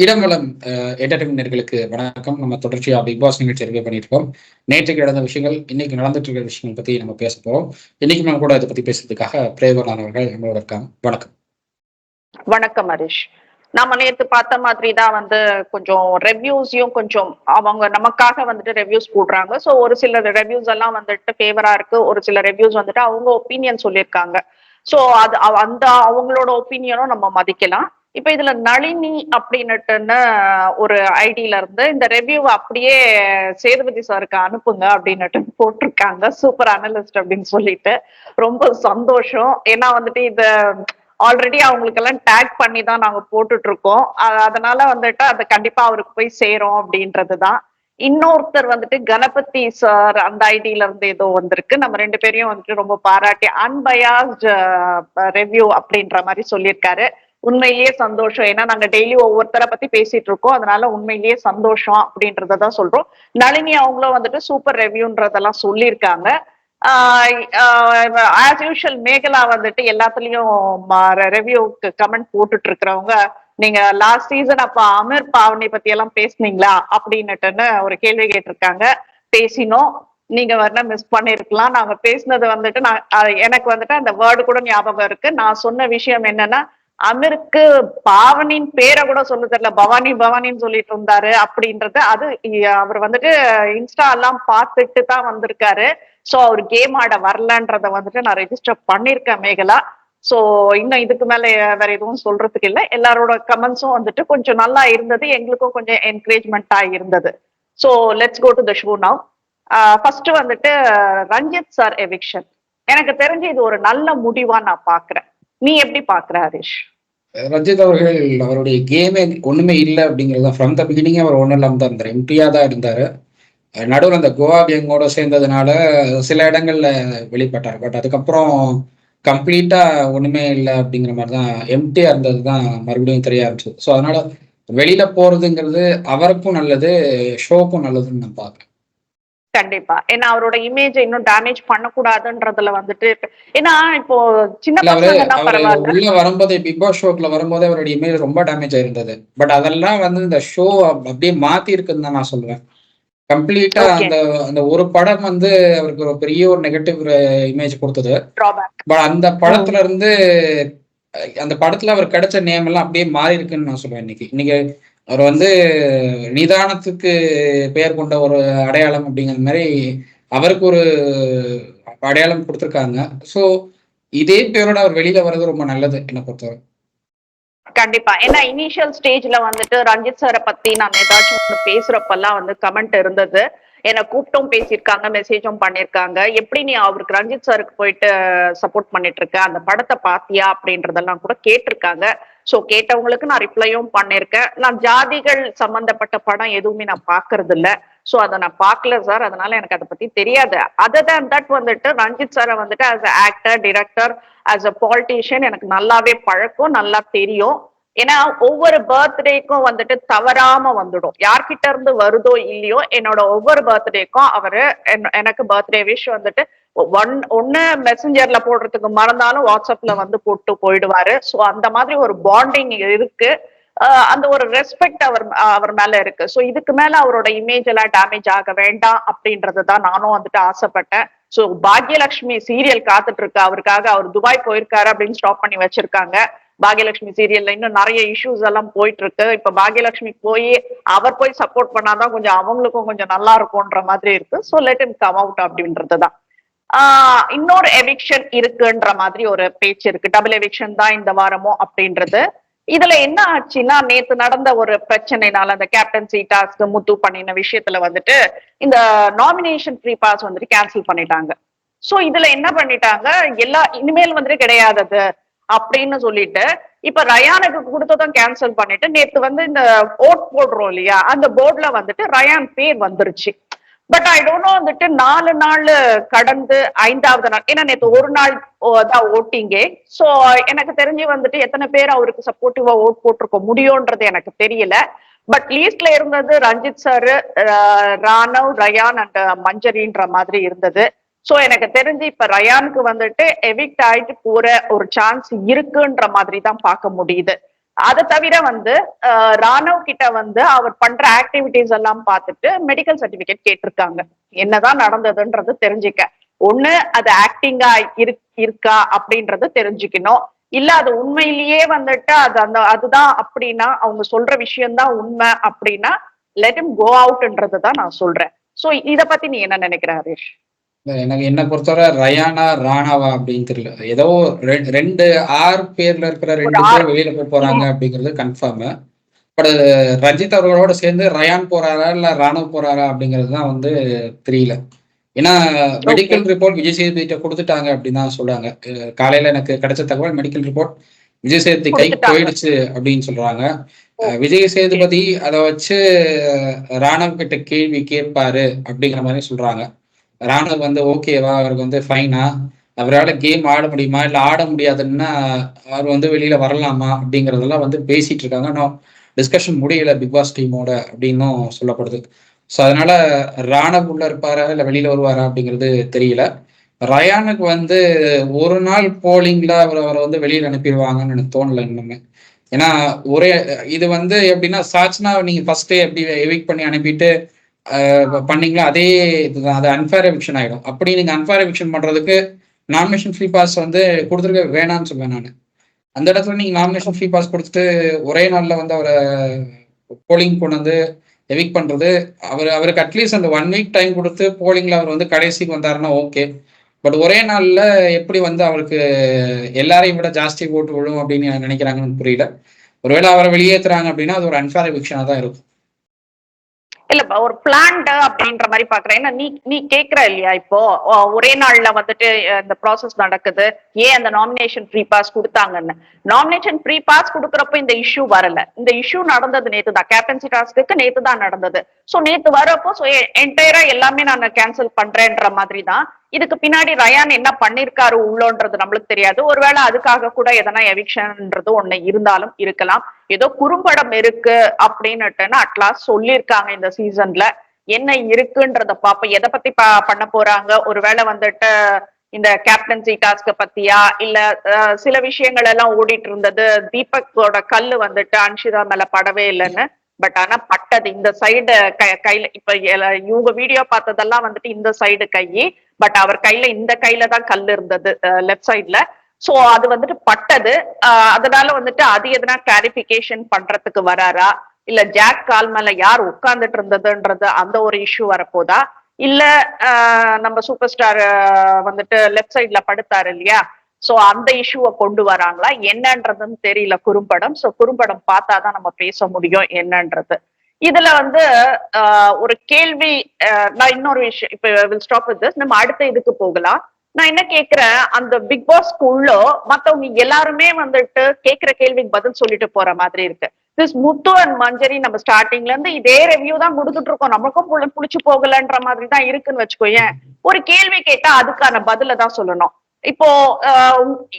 இடமலம் என்டர்டைன்மெண்ட்களுக்கு வணக்கம். நம்ம தொடர்ச்சியா பிக் பாஸ் நிகழ்ச்சி ரிவ்யூ பண்ணிட்டு இருக்கோம். நேற்றுக்கு நடந்த விஷயங்கள், இன்னைக்கு நடந்துட்டு இருக்கிற விஷயங்கள் பத்தி நம்ம பேச போறோம். இன்னைக்கு நம்ம கூட இதை பத்தி பேசுறதுக்காக பிரேவலான் அவர்கள் நம்மளோட இருக்காங்க. வணக்கம். வணக்கம் ஹரிஷ். நம்ம நேத்து பார்த்த மாதிரி தான் கொஞ்சம் ரெவ்யூஸையும் கொஞ்சம் அவங்க நமக்காக ரெவ்யூஸ் போடுறாங்க. ஸோ ஒரு சில ரெவ்யூஸ் எல்லாம் ஃபேவரா இருக்கு, ஒரு சில ரெவ்யூஸ் அவங்க ஒப்பீனியன் சொல்லியிருக்காங்க. ஸோ அது அந்த அவங்களோட ஒப்பீனியனும் நம்ம மதிக்கலாம். இப்ப இதுல நளினி அப்படின்னுட்டுன்னு ஒரு ஐடியில இருந்து இந்த ரெவ்யூ அப்படியே சேதுபதி சாருக்கு அனுப்புங்க அப்படின்னுட்டு போட்டிருக்காங்க. சூப்பர் அனலிஸ்ட் அப்படின்னு சொல்லிட்டு ரொம்ப சந்தோஷம். ஏன்னா இது ஆல்ரெடி அவங்களுக்கு எல்லாம் டேக் பண்ணி தான் நாங்க போட்டுட்டு இருக்கோம். அதனால அது கண்டிப்பா அவருக்கு போய் சேரும் அப்படின்றதுதான். இன்னொருத்தர் கணபதி சார் அந்த ஐடியில இருந்து ஏதோ வந்திருக்கு. நம்ம ரெண்டு பேரையும் ரொம்ப பாராட்டி அன்பயாஸ்ட் ரெவ்யூ அப்படின்ற மாதிரி சொல்லியிருக்காரு. உண்மையிலேயே சந்தோஷம். ஏன்னா நாங்க டெய்லி ஒவ்வொருத்தரை பத்தி பேசிட்டு இருக்கோம். அதனால உண்மையிலேயே சந்தோஷம் அப்படின்றதான் சொல்றோம். நளினி அவங்களும் சூப்பர் ரெவ்யூன்றதெல்லாம் சொல்லியிருக்காங்க. ஆஸ் யூஷுவல் மேகலா எல்லாத்துலயும் ரெவ்யூக்கு கமெண்ட் போட்டுட்டு இருக்கிறவங்க, நீங்க லாஸ்ட் சீசன் அப்ப அமீர் பாவனி பத்தி எல்லாம் பேசுனீங்களா அப்படின்னுட்டுன்னு ஒரு கேள்வி கேட்டிருக்காங்க. பேசினோம். நீங்க மிஸ் பண்ணிருக்கலாம். நாங்க பேசினது நான் எனக்கு அந்த வேர்டு கூட ஞாபகம் இருக்கு. நான் சொன்ன விஷயம் என்னன்னா, அமீருக்கு பாவனின் பேரை கூட சொல்ல தெரியல, பவானி பவானின்னு சொல்லிட்டு இருந்தாரு அப்படின்றது. அது அவர் இன்ஸ்டா எல்லாம் பார்த்துட்டு தான் வந்திருக்காரு. சோ அவர் கேம் ஆட வரலன்றத நான் ரெஜிஸ்டர் பண்ணிருக்கேன் மேகலா. சோ இன்னும் இதுக்கு மேல வேற எதுவும் சொல்றதுக்கு இல்லை. எல்லாரோட கமெண்ட்ஸும் கொஞ்சம் நல்லா இருந்தது, எங்களுக்கும் கொஞ்சம் என்கரேஜ்மெண்டா இருந்தது. So let's go to the show now. First Ranjith sir eviction எனக்கு தெரிஞ்சு இது ஒரு நல்ல முடிவா நான் பாக்குறேன். நீ எப்படி பாக்குற ஹரிஷ்? ரஞ்சித் அவர்கள் அவருடைய கேமே ஒண்ணுமே இல்லை அப்படிங்கிறது ஃப்ரம் த பிகினிங் அவர் ஒன்றும் இல்லாமல் தான் இருந்தார், எம்டியா தான் இருந்தாரு. நடுவில் அந்த கோவா கேங்கோட சேர்ந்ததுனால சில இடங்கள்ல வெளிப்பட்டார். பட் அதுக்கப்புறம் கம்ப்ளீட்டா ஒண்ணுமே இல்லை அப்படிங்கிற மாதிரி தான், எம்டியா இருந்தது தான் மறுபடியும் தெரிய ஆரம்பிச்சது. ஸோ அதனால வெளியில போறதுங்கிறது அவருக்கும் நல்லது, ஷோக்கும் நல்லதுன்னு நான் பார்க்குறேன். கண்டிப்பா. ஏன்னா அவரோட இமேஜ் இன்னும் டேமேஜ் பண்ணக்கூடாதுன்றதுல ஏன்னா இப்போ சின்ன பசங்கன்னா பரவாயில்ல, உள்ள வரும்போதே பிக் பாஸ் ஷோக்குள்ள வரும்போதே அவருடைய இமேஜ் ரொம்ப டேமேஜ் ஆயிருந்தது. பட் அதெல்லாம் இந்த ஷோ அப்படியே மாத்தி இருக்குன்னு தான் நான் சொல்லுவேன். கம்ப்ளீட்டா அந்த அந்த ஒரு படம் அவருக்கு ஒரு பெரிய ஒரு நெகட்டிவ் இமேஜ் கொடுத்தது. பட் அந்த படத்துல இருந்து அந்த படத்துல அவர் கிடைச்ச நேம் எல்லாம் அப்படியே மாறி இருக்குன்னு நான் சொல்லுவேன். இன்னைக்கு அவர் நிதானத்துக்கு பெயர் கொண்ட ஒரு அடையாளம் அப்படிங்கிற மாதிரி அவருக்கு ஒரு அடையாளம் கொடுத்துருக்காங்க. ஸோ இதே பேரோட அவர் வெளியில வர்றது ரொம்ப நல்லது என்ன பொறுத்தவரை. கண்டிப்பா. ஏன்னா இனிஷியல் ஸ்டேஜ்ல ரஞ்சித் சாரை பத்தி நான் ஏதாச்சும் ஒண்ணு பேசுறப்பெல்லாம் கமெண்ட் இருந்தது. என்னை கூப்பிட்டும் பேசியிருக்காங்க, மெசேஜும் பண்ணியிருக்காங்க. எப்படி நீ அவருக்கு ரஞ்சித் சாருக்கு போயிட்டு சப்போர்ட் பண்ணிட்டு இருக்க, அந்த படத்தை பாத்தியா அப்படின்றதெல்லாம் கூட கேட்டிருக்காங்க. சோ கேட்டவங்களுக்கு நான் ரிப்ளையும் பண்ணிருக்கேன். நான் ஜாதிகள் சம்பந்தப்பட்ட படம் எதுவுமே நான் பாக்குறது இல்ல. சோ அதை நான் பார்க்கல சார், அதனால எனக்கு அதை பத்தி தெரியாது. அதர் தேன் தட் ரஞ்சித் சாரை as a actor, director, as a politician எனக்கு நல்லாவே பழக்கம், நல்லா தெரியும். ஏன்னா ஒவ்வொரு பர்த்டேக்கும் தவறாம வந்துடும். யார்கிட்ட இருந்து வருதோ இல்லையோ, என்னோட ஒவ்வொரு பர்த்டேக்கும் அவரு எனக்கு பர்த்டே விஷ் ஒண்ணு மெசஞ்சர்ல போடுறதுக்கு மறந்தாலும் வாட்ஸ்அப்ல போட்டு போயிடுவாரு. சோ அந்த மாதிரி ஒரு பாண்டிங் இருக்கு. அந்த ஒரு ரெஸ்பெக்ட் அவர் மேல இருக்கு. சோ இதுக்கு மேல அவரோட இமேஜ் எல்லாம் டேமேஜ் ஆக வேண்டாம் அப்படின்றதுதான் நானும் ஆசைப்பட்டேன். சோ பாக்யலட்சுமி சீரியல் காத்துட்டு இருக்கு அவருக்காக. அவர் துபாய் போயிருக்காரு அப்படின்னு ஸ்டாப் பண்ணி வச்சிருக்காங்க. பாக்யலட்சுமி சீரியல்ல இன்னும் நிறைய இஷ்யூஸ் எல்லாம் போயிட்டு இருக்கு. இப்ப பாக்யலட்சுமி அவர் போய் சப்போர்ட் பண்ணாதான் கொஞ்சம் அவங்களுக்கும் கொஞ்சம் நல்லா இருக்கும்ன்ற மாதிரி இருக்கு. So let him come out அப்படின்றதுதான். இன்னொரு எவிக்ஷன் இருக்குன்ற மாதிரி ஒரு பேச்சு இருக்கு. டபுள் எவிக்ஷன் தான் இந்த வாரமும் அப்படின்றது. இதுல என்ன ஆச்சுன்னா, நேத்து நடந்த ஒரு பிரச்சனைனால அந்த கேப்டன்சி டாஸ்க் முத்து பண்ணின விஷயத்துல இந்த நாமினேஷன் ஃப்ரீ பாஸ் கேன்சல் பண்ணிட்டாங்க. சோ இதுல என்ன பண்ணிட்டாங்க, இனிமேல் கிடையாது அப்படின்னு சொல்லிட்டு இப்ப ரயானுக்கு கொடுத்ததும் கேன்சல் பண்ணிட்டு நேத்து இந்த ஓட் போடுறோம் இல்லையா, அந்த போர்டுல ரயான் பேர் வந்துருச்சு. பட் ஐ டோன்ட் நோ 4 நாள் கடந்து 5வது நாள், ஏன்னா நேற்று ஒரு நாள் தான் ஓட்டிங்கே. சோ எனக்கு தெரிஞ்சு எத்தனை பேர் அவருக்கு சப்போர்ட்டிவா ஓட் போட்டிருக்க முடியும்ன்றது எனக்கு தெரியல. பட் லீஸ்ட்ல இருந்தது ரஞ்சித் சார், ராணவ், ரயான் அண்ட் மஞ்சரின்ற மாதிரி இருந்தது. சோ எனக்கு தெரிஞ்சு இப்ப ரயானுக்கு எவிக்ட் ஆயிட்டு போற ஒரு சான்ஸ் இருக்குன்ற மாதிரி தான் பார்க்க முடியுது. அதை தவிர வந்து ராணுவ கிட்ட வந்து அவர் பண்ற ஆக்டிவிட்டிஸ் எல்லாம் பார்த்துட்டு மெடிக்கல் சர்டிபிகேட் கேட்டிருக்காங்க, என்னதான் நடந்ததுன்றது தெரிஞ்சுக்க. ஒண்ணு அது ஆக்டிங்கா இருக்கா அப்படின்றது தெரிஞ்சுக்கணும், இல்ல அது உண்மையிலேயே வந்துட்டு அதுதான் அப்படின்னா, அவங்க சொல்ற விஷயம்தான் உண்மை அப்படின்னா லெட் ஹிம் கோ அவுட்ன்றதுதான் நான் சொல்றேன். சோ இத பத்தி நீ என்ன நினைக்கிற ஹரிஷ்? எனக்கு என்ன பொறுத்தவரை ரயானா ராணாவா அப்படின்னு தெரியல. ஏதோ ரெண்டு ஆர் பேர்ல இருக்கிற ஒரு ரெண்டு ஆறு. பேர் வெளியில போறாங்க அப்படிங்கிறது கன்ஃபார்ம். பட் ரஞ்சித் அவர்களோட சேர்ந்து ரயான் போறாரா இல்ல ராணுவ போறாரா அப்படிங்கிறது தான் வந்து தெரியல. ஏன்னா மெடிக்கல் ரிப்போர்ட் விஜய் சேதுபதிட்ட கொடுத்துட்டாங்க அப்படின்னு தான் சொல்றாங்க. காலையில எனக்கு கிடைச்ச தகவல் மெடிக்கல் ரிப்போர்ட் விஜய் சேதுபதி கைக்கு போயிடுச்சு அப்படின்னு சொல்றாங்க. விஜய் சேதுபதி அதை வச்சு ராணுவ கிட்ட கேள்வி கேட்பாரு அப்படிங்கிற மாதிரி சொல்றாங்க. ராணுவ வந்து ஓகேவா, அவருக்கு வந்து ஃபைனா, அவரால் கேம் ஆட முடியுமா இல்லை ஆட முடியாதுன்னா அவர் வந்து வெளியில வரலாமா அப்படிங்கறதெல்லாம் வந்து பேசிட்டு இருக்காங்க. இன்னும் டிஸ்கஷன் முடியல பிக் பாஸ் டீமோட அப்படின்னும் சொல்லப்படுது. ஸோ அதனால ராணவ் உள்ள இருப்பாரா இல்லை வெளியில வருவாரா அப்படிங்கிறது தெரியல. ரயானுக்கு வந்து ஒரு நாள் போலிங்ல அவரை வந்து வெளியில அனுப்பிடுவாங்கன்னு எனக்கு தோணல இன்னுமே. ஏன்னா ஒரே இது வந்து எப்படின்னா சாட்சினா நீங்க ஃபர்ஸ்டே எப்படி எவிக் பண்ணி அனுப்பிட்டு பண்ணீங்களா அதே இதுதான், அது அன்ஃபேர் எவிக்ஷன் ஆயிடும். அப்படி நீங்க அன்ஃபேர் எவிக்ஷன் பண்றதுக்கு நாமினேஷன் ஃப்ரீ பாஸ் வந்து கொடுத்துருக்க வேணாம்னு சொல்லுவேன் நான். அந்த இடத்துல நீங்க நாமினேஷன் ஃப்ரீ பாஸ் கொடுத்துட்டு ஒரே நாள்ல வந்து அவரை போலிங் கொண்டு வந்து எவிக் பண்றது, அவருக்கு அட்லீஸ்ட் அந்த 1 வீக் டைம் கொடுத்து போலிங்ல அவர் வந்து கடைசிக்கு வந்தாருன்னா ஓகே. பட் ஒரே நாள்ல எப்படி வந்து அவருக்கு எல்லாரையும் விட ஜாஸ்தி ஓட்டு விழும் அப்படின்னு நினைக்கிறாங்கன்னு புரியல. ஒருவேளை அவரை வெளியேற்றுறாங்க அப்படின்னா அது ஒரு அன்ஃபேர் எவிக்ஷனா தான் இருக்கும். இல்ல ஒரு பிளான்ட் அப்படின்ற மாதிரி பாக்குறேன். ஏன்னா நீ கேக்குற இல்லையா, இப்போ ஒரே நாள்ல வந்துட்டு இந்த ப்ராசஸ் நடக்குது, ஏன் அந்த நாமினேஷன் ஃப்ரீ பாஸ் கொடுத்தாங்கன்னு. நாமினேஷன் ஃப்ரீ பாஸ் கொடுக்கறப்ப இந்த இஷ்யூ வரல. இந்த இஷ்யூ நடந்தது நேத்து தான், கேப்டன்சி டாஸ்க்கு நேத்து தான் நடந்தது. சோ நேத்து வரப்போ என்டையரா எல்லாமே நான் கேன்சல் பண்றேன்ற மாதிரி தான். இதுக்கு பின்னாடி ரயான் என்ன பண்ணிருக்காரு உள்ளோன்றது நம்மளுக்கு தெரியாது. ஒருவேளை அதுக்காக கூட எதனா எவிக்ஷன்ன்றது ஒண்ணு இருந்தாலும் இருக்கலாம். ஏதோ குறும்படம் இருக்கு அப்படின்னுட்டுன்னு அட்லாஸ்ட் சொல்லியிருக்காங்க இந்த சீசன்ல. என்ன இருக்குன்றத பாப்போம். எதை பத்தி பண்ண போறாங்க, ஒருவேளை வந்துட்டு இந்த கேப்டன்சி டாஸ்க பத்தியா, இல்ல சில விஷயங்கள் எல்லாம் ஓடிட்டு இருந்தது. தீபக்கோட கல்லு வந்துட்டு அன்ஷிதா மேல படவே இல்லைன்னு, பட் ஆனா பட்டது இந்த சைடு கையில. இப்ப இவங்க வீடியோ பார்த்ததெல்லாம் வந்துட்டு இந்த சைடு கை, பட் அவர் கையில இந்த கையில தான் கல் இருந்தது, லெப்ட் சைட்ல. சோ அது வந்துட்டு பட்டது. அதனால வந்துட்டு அது எதனா கிளாரிபிகேஷன் பண்றதுக்கு வராரா, இல்ல ஜாக் கால் மேல யார் உட்கார்ந்துட்டு இருந்ததுன்றது அந்த ஒரு இஷ்யூ வரப்போதா, இல்ல நம்ம சூப்பர் ஸ்டார் வந்துட்டு லெப்ட் சைட்ல படுத்தாரு இல்லையா, சோ அந்த இஷ்யூவை கொண்டு வராங்களா என்னன்றதுன்னு தெரியல. குறும்படம், சோ குறும்படம் பார்த்தாதான் நம்ம பேச முடியும் என்னன்றது. இதுல வந்து ஒரு கேள்வி, நான் இன்னொரு விஷயம் இப்ப வில் ஸ்டாப் வித் திஸ், நம்ம அடுத்த இதுக்கு போகலாம். நான் என்ன கேக்குறேன், அந்த பிக் பாஸ்க்குள்ள மத்தவங்க எல்லாருமே வந்துட்டு கேக்குற கேள்விக்கு பதில் சொல்லிட்டு போற மாதிரி இருக்கு. திஸ் முத்து அண்ட் மஞ்சரி நம்ம ஸ்டார்டிங்ல இருந்து இதே ரிவ்யூ தான் கொடுத்துட்டு இருக்கோம், நமக்கும் புடிச்சு போகலன்ற மாதிரி தான் இருக்குன்னு வச்சுக்கோயேன். ஒரு கேள்வி கேட்டா அதுக்கான பதில தான் சொல்லணும். இப்போ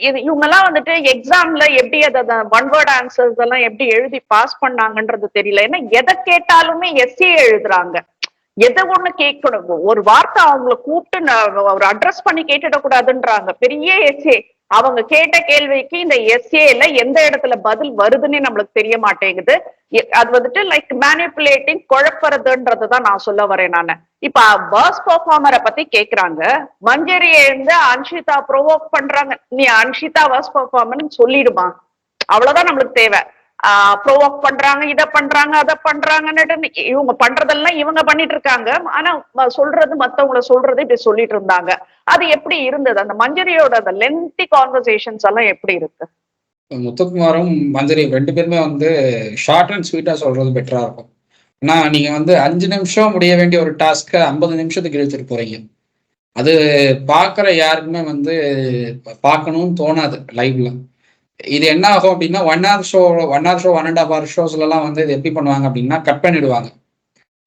இவங்க எல்லாம் வந்துட்டு எக்ஸாம்ல எப்படி அதை ஒன் வேர்ட் ஆன்சர்ஸ் எல்லாம் எப்படி எழுதி பாஸ் பண்ணாங்கன்றது தெரியல. ஏன்னா எதை கேட்டாலுமே எஸ்ஏ எழுதுறாங்க. எதை ஒண்ணு கேட்கணும், ஒரு வார்த்தை அவங்கள கூப்பிட்டு ஒரு அட்ரஸ் பண்ணி கேட்டுடக்கூடாதுன்றாங்க, பெரிய எஸ்ஏ. அவங்க கேட்ட கேள்விக்கு இந்த எஸ்ஏல எந்த இடத்துல பதில் வருதுன்னு நம்மளுக்கு தெரிய மாட்டேங்குது. அது வந்துட்டு லைக் மேனிபுலேட்டிங், குழப்பறதுன்றதுதான் நான் சொல்ல வரேன் நானு. இப்ப பர்ஸ் பெர்ஃபார்மரை பத்தி கேக்குறாங்க, மஞ்சரியை இருந்து அன்ஷிதா ப்ரோவோக் பண்றாங்க. நீ அன்ஷிதா பர்ஸ் பெர்ஃபார்மர்னு சொல்லிடுமா, அவ்வளவுதான் நம்மளுக்கு தேவை. ப்ரோவோக் பண்றாங்க, இதை பண்றாங்க, அதை பண்றாங்கன்னு இவங்க பண்றதெல்லாம் இவங்க பண்ணிட்டு இருக்காங்க. ஆனா சொல்றது மத்தவங்கள சொல்றது இப்படி சொல்லிட்டு இருந்தாங்க. அது எப்படி இருந்தது, அந்த மஞ்சரியோட அந்த லென்த்தி கான்வர்சேஷன்ஸ் எல்லாம் எப்படி இருக்கு? முத்துக்குமாரும் மஞ்சரி ரெண்டு பேருமே வந்து ஷார்ட் அண்ட் ஸ்வீட்டா சொல்றது பெட்டரா இருக்கும். ஏன்னா நீங்க வந்து 5 நிமிஷம் முடிய வேண்டிய ஒரு டாஸ்க்கை 50 நிமிஷத்துக்கு இழுத்துட்டு போறீங்க. அது பாக்குற யாருக்குமே வந்து பார்க்கணும்னு தோணாது லைவ்ல. இது என்ன ஆகும் அப்படின்னா 1 hour ஷோ 1.5 hour ஷோஸ்ல எல்லாம் வந்து இது எப்படி பண்ணுவாங்க அப்படின்னா கட் பண்ணிடுவாங்க.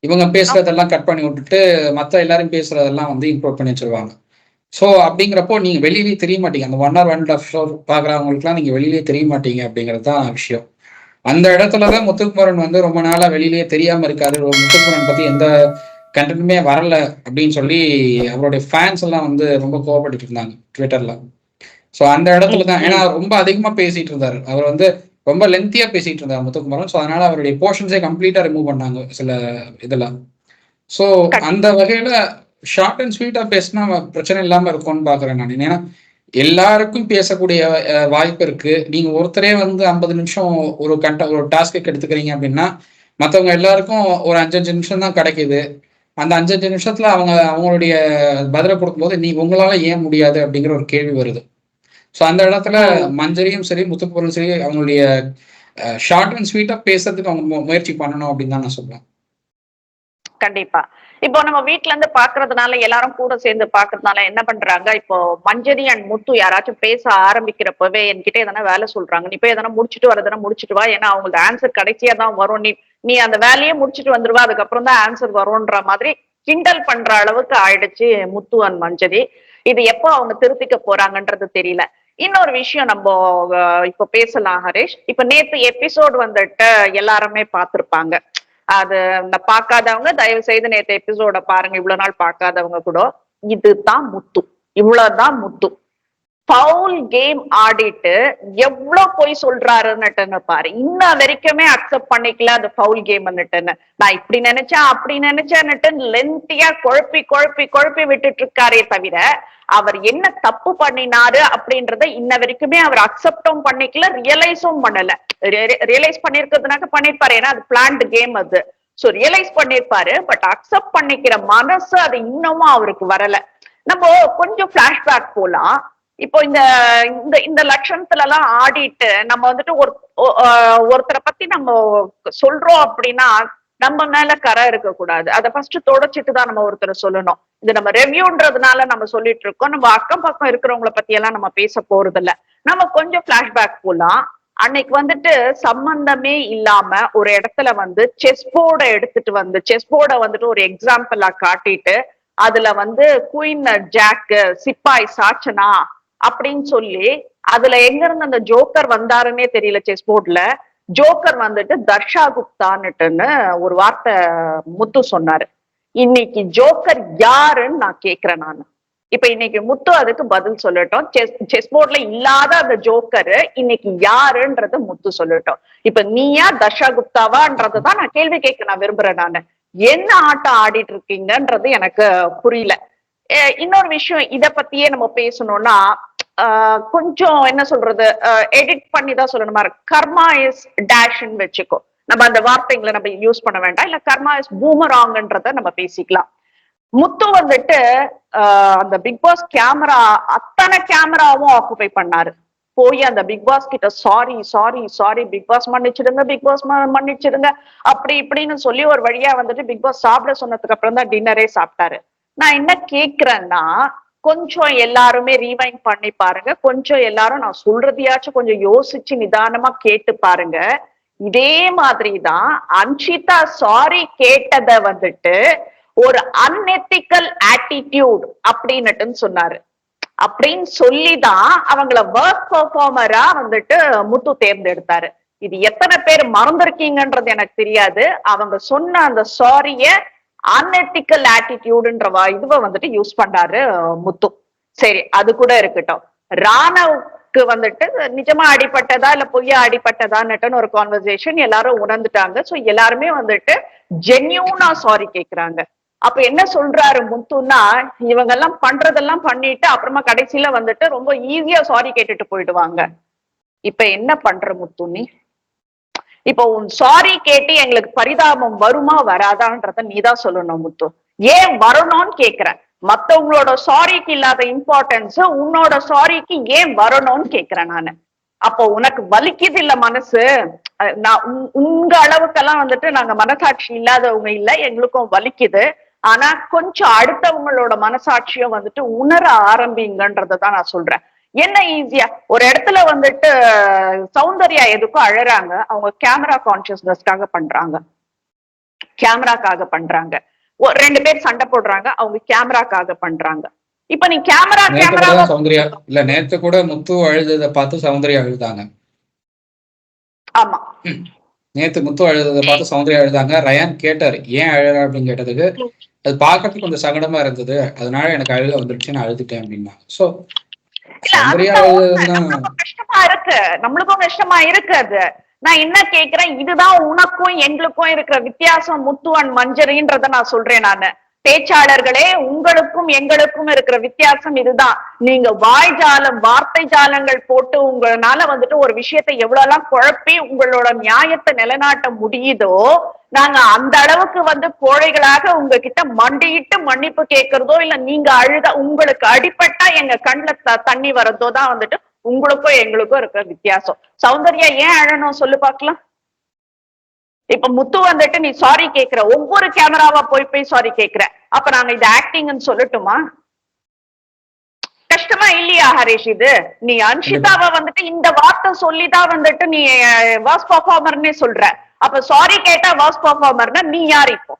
இவங்க பேசுறதெல்லாம் கட் பண்ணி விட்டுட்டு மற்ற எல்லாரும் பேசுறதெல்லாம் வந்து இன்க்ளூட் பண்ணி வச்சிருவாங்க. ஸோ அப்படிங்கிறப்போ நீங்க வெளியிலேயே தெரிய மாட்டீங்க. அந்த 1 hour 1.5 ஷோ பாக்குறவங்களுக்குலாம் நீங்க வெளியிலேயே தெரிய மாட்டீங்க அப்படிங்கிறது தான் விஷயம். அந்த இடத்துலதான் முத்துக்குமரன் வந்து ரொம்ப நாளா வெளியிலேயே தெரியாம இருக்காரு. முத்துக்குமரன் பத்தி எந்த கண்டென்ட்டுமே வரல அப்படின்னு சொல்லி அவருடைய ஃபேன்ஸ் எல்லாம் வந்து ரொம்ப கோவப்பட்டு இருந்தாங்க ட்விட்டர்ல. ஸோ அந்த இடத்துல தான், ஏன்னா ரொம்ப அதிகமா பேசிட்டு இருந்தாரு அவர் வந்து. ரொம்ப லென்த்தியா பேசிட்டு இருந்தார் முத்துக்குமரன். ஸோ அதனால அவருடைய போர்ஷன்ஸே கம்ப்ளீட்டா ரிமூவ் பண்ணாங்க சில இதெல்லாம். ஸோ அந்த வகையில ஷார்ட் அண்ட் ஸ்வீட்டா பேசினா பிரச்சனை இல்லாம இருக்கும்னு பாக்குறேன் நான். ஏன்னா எல்லாருக்கும் பேசக்கூடிய வாய்ப்பு இருக்கு. நீங்க ஒருத்தரே வந்து 50 நிமிஷம் ஒரு டாஸ்க்கு எடுத்துக்கிறீங்க அப்படின்னா மற்றவங்க எல்லாருக்கும் ஒரு 5-5 நிமிஷம் தான் கிடைக்குது. அந்த 5-5 நிமிஷத்துல அவங்களுடைய பதிலை கொடுக்கும்போது உங்களால ஏன் முடியாது அப்படிங்கிற ஒரு கேள்வி வருது. ஸோ அந்த இடத்துல மஞ்சரியும் சரி முத்துக்குமரனும் சரி அவங்களுடைய ஷார்ட் அண்ட் ஸ்வீட்டா பேசுறதுக்கு அவங்க முயற்சி பண்ணணும் அப்படின்னு தான் நான் சொல்லுவேன். கண்டிப்பா. இப்போ நம்ம வீட்ல இருந்து பாக்குறதுனால எல்லாரும் கூட சேர்ந்து பாக்குறதுனால என்ன பண்றாங்க, இப்போ மஞ்சரி அண்ட் முத்து யாராச்சும் பேச ஆரம்பிக்கிறப்பவே என்கிட்ட எதனா வேலை சொல்றாங்க, நீ போய் எதனா முடிச்சுட்டு வரதுனா முடிச்சுட்டு வா, ஏன்னா அவங்களுக்கு ஆன்சர் கடைசியா தான் வரும், நீ அந்த வேலையே முடிச்சுட்டு வந்துருவா, அதுக்கப்புறம் தான் ஆன்சர் வரும்ன்ற மாதிரி கிண்டல் பண்ற அளவுக்கு ஆயிடுச்சு முத்து அண்ட் மஞ்சரி. இது எப்போ அவங்க திருத்திக்க போறாங்கன்றது தெரியல. இன்னொரு விஷயம் நம்ம இப்ப பேசலாம் ஹரிஷ். இப்ப நேத்து எபிசோட் வந்துட்டு எல்லாருமே பார்த்திருப்பாங்க. அது பார்க்காதவங்க தயவு செய்து நேற்று எபிசோட பாருங்க. இவ்வளவு நாள் பார்க்காதவங்க கூட இதுதான் முத்து, இவ்வளவுதான் முத்து. பவுல் கேம் ஆடிட்டு எவ்வளவு போய் சொல்றாருன்னுட்டுன்னு பாரு. இன்ன வரைக்குமே அக்செப்ட் பண்ணிக்கல அது பவுல் கேம் வந்துட்டுன்னு. நான் இப்படி நினைச்சேன் அப்படி நினைச்சேன்னுட்டு லென்த்தியா குழப்பி குழப்பி குழப்பி விட்டுட்டு இருக்காரே தவிர அவர் என்ன தப்பு பண்ணினாரு அப்படின்றத இன்ன வரைக்குமே அவர் அக்செப்டும் பண்ணிக்கல, ரியலைஸும் பண்ணல. ரியலைஸ் பண்ணிருக்கிறதுனாக்க பண்ணிருப்பாரு, ஏன்னா அது பிளான்ட் கேம் அது. சோ ரியலைஸ் பண்ணிருப்பாரு, பட் அக்செப்ட் பண்ணிக்கிற மனசு அது இன்னமும் அவருக்கு வரல. நம்ம கொஞ்சம் பிளாஷ்பேக் போலாம். இப்போ இந்த இந்த லட்சணத்துல எல்லாம் ஆடிட்டு நம்ம வந்துட்டு ஒருத்தரை பத்தி நம்ம சொல்றோம் அப்படின்னா நம்ம மேல கரை இருக்க கூடாது. அதை ஃபர்ஸ்ட் தொடச்சிட்டு தான் நம்ம ஒருத்தரை சொல்லணும். இது நம்ம ரெவ்யூன்றதுனால நம்ம சொல்லிட்டு இருக்கோம். நம்ம அக்கம் பக்கம் இருக்கிறவங்களை பத்தி எல்லாம் நம்ம பேச போறது இல்ல. நம்ம கொஞ்சம் பிளாஷ்பேக் போலாம். அன்னைக்கு வந்துட்டு சம்பந்தமே இல்லாம ஒரு இடத்துல வந்து செஸ் போர்டை எடுத்துட்டு வந்து செஸ் போர்டை வந்துட்டு ஒரு எக்ஸாம்பிளா காட்டிட்டு அதுல வந்து குயின் ஜாக் சிப்பாய் சாச்சனா அப்படின்னு சொல்லி அதுல எங்க இருந்து அந்த ஜோக்கர் வந்தாருன்னே தெரியல. செஸ் போர்ட்ல ஜோக்கர் வந்துட்டு தர்ஷா குப்தான்னுட்டுன்னு ஒரு வார்த்தை முத்து சொன்னாரு. இன்னைக்கு ஜோக்கர் யாருன்னு நான் கேக்குறேன் நானு. இப்ப இன்னைக்கு முத்து அதுக்கு பதில் சொல்லட்டும். செஸ் போர்ட்ல இல்லாத அந்த ஜோக்கரு இன்னைக்கு யாருன்றது முத்து சொல்லட்டும். இப்ப நீயா தர்ஷா குப்தாவான்றதுதான் நான் கேள்வி கேட்க நான் விரும்புறேன். நானு என்ன ஆட்டம் ஆடிட்டு இருக்கீங்கன்றது எனக்கு புரியல. இன்னொரு விஷயம் இத பத்தியே நம்ம பேசணும்னா கொஞ்சம் என்ன சொல்றது, எடிட் பண்ணி தான் சொல்லணுமா இருக்கு. கர்மா இஸ் டேஷ்ன்னு வச்சுக்கோ, நம்ம அந்த வார்த்தைங்களை நம்ம யூஸ் பண்ண வேண்டாம். இல்ல கர்மா இஸ் பூமராங்கன்றத நம்ம பேசிக்கலாம். முத்து வந்துட்டு அந்த பிக் பாஸ் கேமரா அத்தனை கேமராவும் ஆக்குபை பண்ணாரு. போய் அந்த பிக் பாஸ் கிட்ட sorry sorry sorry Bigg Boss மன்னிச்சிடுங்க, பிக் பாஸ் மன்னிச்சிடுங்க அப்படி இப்படின்னு சொல்லி ஒரு வழியா வந்துட்டு பிக் பாஸ் சாப்பிட சொன்னதுக்கு அப்புறம் தான் டின்னரே சாப்பிட்டாரு. நான் என்ன கேக்குறேன்னா கொஞ்சம் எல்லாருமே ரீவைண்ட் பண்ணி பாருங்க. கொஞ்சம் எல்லாரும் நான் சொல்றதையாச்சும் கொஞ்சம் யோசிச்சு நிதானமா கேட்டு பாருங்க. இதே மாதிரிதான் அன்ஷிதா சாரி கேட்டதை வந்துட்டு ஒரு அன்எத்திக்கல் ஆட்டிடியூட் அப்படின்னுட்டு சொன்னாரு. அப்படின்னு சொல்லிதான் அவங்கள ஒர்க் பெர்ஃபார்மரா வந்துட்டு முத்து தேர்ந்தெடுத்தாரு. இது எத்தனை பேர் மறந்துருக்கீங்கன்றது எனக்கு தெரியாது. அவங்க சொன்ன அந்த சாரிய அன்எத்திக்கல் ஆட்டிடியூடுன்ற இதுவை வந்துட்டு யூஸ் பண்ணாரு முத்து. சரி, அது கூட இருக்கட்டும். ராணவுக்கு வந்துட்டு நிஜமா அடிப்பட்டதா இல்ல பொய்யா அடிப்பட்டதான்னுட்டுன்னு ஒரு கான்வர்சேஷன் எல்லாரும் உணர்ந்துட்டாங்க. சோ எல்லாருமே வந்துட்டு ஜென்யூனா சாரி கேக்குறாங்க. அப்ப என்ன சொல்றாரு முத்துன்னா, இவங்க எல்லாம் பண்றதெல்லாம் பண்ணிட்டு அப்புறமா கடைசியில வந்துட்டு ரொம்ப ஈஸியா சாரி கேட்டுட்டு போயிடுவாங்க. இப்ப என்ன பண்ற முத்து நீ? இப்போ உன் சாரி கேட்டு எங்களுக்கு பரிதாபம் வருமா வராதான்றத நீதான் சொல்லணும் முத்து. ஏன் வரணும்னு கேக்குறேன். மத்தவங்களோட சாரிக்கு இல்லாத இம்பார்ட்டன்ஸ் உன்னோட சாரிக்கு ஏன் வரணும்னு கேக்குறேன் நானு. அப்போ உனக்கு வலிக்குது இல்ல மனசு? நான் உங்க அளவுக்கெல்லாம் வந்துட்டு நாங்க மனசாட்சி இல்லாதவங்க இல்ல, எங்களுக்கும் வலிக்குது. ஆனா கொஞ்சம் அடுத்தவங்களோட மனசாட்சியும் வந்துட்டு உணர ஆரம்பிங்கன்றதான் நான் சொல்றேன். என்ன ஈஸியா ஒரு இடத்துல வந்துட்டு சௌந்தர்யா எதுக்கும் அழறாங்க, அவங்க கேமரா கான்சியஸ்னஸ்க்காக பண்றாங்க. கேமராக்காக பண்றாங்க. ரெண்டு பேர் சண்டை போடுறாங்க, அவங்க கேமராக்காக பண்றாங்க. இப்ப நீ கேமரா சௌந்தர்யா இல்ல, நேத்து கூட முத்து அழுததை பார்த்து சௌந்தர்யா அழுதாங்க. ஆமா, நேத்து முத்து அழுததை பார்த்து சௌந்தர்யா அழுதாங்க. ரயான் கேட்டாரு ஏன் அழுற அப்படின்னு கேட்டதுக்கு அது பார்க்கறதுக்கு கொஞ்சம் சங்கடமா இருந்தது, அதனால எனக்கு அழுக வந்துருச்சு, நான் அழுதுட்டேன் அப்படின்னா. சோ கஷ்டமா இருக்கு, நம்மளுக்கும் கஷ்டமா இருக்கு. அது நான் என்ன கேக்குறேன், இதுதான் உனக்கும் எங்களுக்கும் இருக்கிற வித்தியாசம் முத்து அண்ட் மஞ்சரின்றத நான் சொல்றேன். நானு பேச்சாளர்களே, உங்களுக்கும் எங்களுக்கும் இருக்கிற வித்தியாசம் இதுதான். நீங்க வாய் ஜாலம், வார்த்தை ஜாலங்கள் போட்டு உங்களால வந்துட்டு ஒரு விஷயத்தை எவ்வளவு எல்லாம் குழப்பி உங்களோட நியாயத்தை நிலைநாட்ட முடியுதோ, நாங்க அந்த அளவுக்கு கோழைகளாக உங்ககிட்ட மண்டியிட்டு மன்னிப்பு கேட்கறதோ, இல்ல நீங்க அழுத உங்களுக்கு அடிபட்டா எங்க கண்ணுல தண்ணி வரதோ தான் உங்களுக்கும் எங்களுக்கும் இருக்கிற வித்தியாசம். சௌந்தர்யா ஏன் அழணும் சொல்லு பாக்கலாம். இப்ப முத்து நீ சாரி கேக்குற, ஒவ்வொரு கேமராவா போய் சாரி கேக்குற, அப்ப நாங்க இது ஆக்டிங்னு சொல்லட்டுமா? கஷ்டமா இல்லையா ஹரிஷ்? இது நீ அன்ஷிதாவை இந்த வார்த்தை சொல்லிதான் நீ வாஸ் பர்ஃபார்மர்னே சொல்ற. அப்ப சாரி கேட்டா வாஸ் பர்ஃபார்மர்னா நீ யார் இப்போ?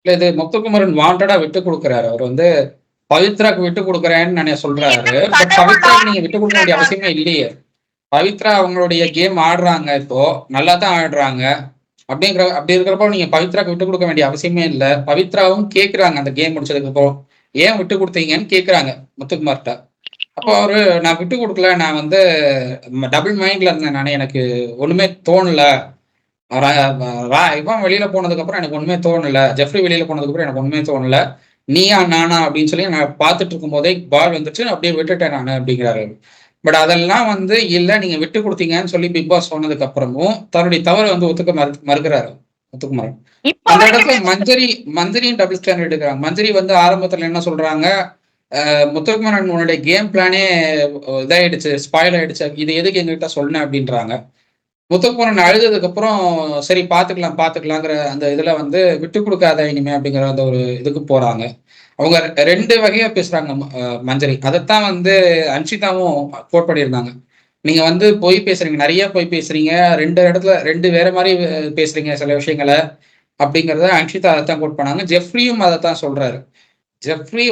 இது முத்துக்குமரன் வாண்டடா விட்டு கொடுக்குறாரு. அவர் பவித்ராக்கு விட்டு கொடுக்குறேன்னு நான் சொல்றாரு. பட் பவித்ராக்கு நீங்க விட்டு கொடுக்க வேண்டிய அவசியமே இல்லையே. பவித்ரா அவங்களுடைய கேம் ஆடுறாங்க, இப்போ நல்லா தான் ஆடுறாங்க. அப்படி இருக்கிறப்போ நீங்க பவித்ராக்கு விட்டு கொடுக்க வேண்டிய அவசியமே இல்லை. பவித்ராவும் கேட்குறாங்க அந்த கேம் முடிச்சதுக்கு அப்புறம் ஏன் விட்டு கொடுத்தீங்கன்னு கேட்குறாங்க முத்துக்குமார்ட்ட. அப்போ அவரு நான் விட்டு கொடுக்கல, நான் டபுள் மைண்ட்ல இருந்தேன், நான் எனக்கு ஒண்ணுமே தோணல. இவன் வெளியில போனதுக்கு அப்புறம் எனக்கு ஒண்ணுமே தோணல, ஜெஃப்ரி வெளியில போனதுக்கு அப்புறம் எனக்கு ஒண்ணுமே தோணல, நீயா நானா அப்படின்னு சொல்லி நான் பார்த்துட்டு இருக்கும் போதே பால் வந்துச்சு, அப்படியே விட்டுட்டேன் நான் அப்படிங்கிறாரு. பட் அதெல்லாம் இல்ல நீங்க விட்டு கொடுத்தீங்கன்னு சொல்லி பிக் பாஸ் சொன்னதுக்கு அப்புறமும் தன்னுடைய தவறு ஒத்துக்க மறுக்கிறாரு முத்துக்குமாரன். அந்த இடத்துல மஞ்சரியும் டபுள் ஸ்டாண்டர்ட் எடுக்கிறாங்க. மஞ்சரி ஆரம்பத்துல என்ன சொல்றாங்க, முத்துக்குமரன் உன்னுடைய கேம் பிளானே இதாயிடுச்சு, ஸ்பாயில் ஆயிடுச்சு, இது எதுக்கு எங்ககிட்ட சொன்ன அப்படின்றாங்க. முத்துக்குமரன் அழுததுக்கு அப்புறம் சரி பாத்துக்கலாங்கிற அந்த இதுல விட்டு கொடுக்காத இனிமே அப்படிங்கிற அந்த ஒரு இதுக்கு போறாங்க. அவங்க ரெண்டு வகையா பேசுறாங்க மஞ்சரி. அதைத்தான் அன்ஷிதாவும் கோட் பண்ணியிருந்தாங்க. நீங்க பொய் பேசுறீங்க, நிறைய பொய் பேசுறீங்க, ரெண்டு இடத்துல ரெண்டு வேற மாதிரி பேசுறீங்க சில விஷயங்களை அப்படிங்கிறத அன்ஷிதா அதைத்தான் கோட் பண்ணாங்க. ஜெஃப்ரியும் அதைத்தான் சொல்றாரு. ஜெஃப்ரி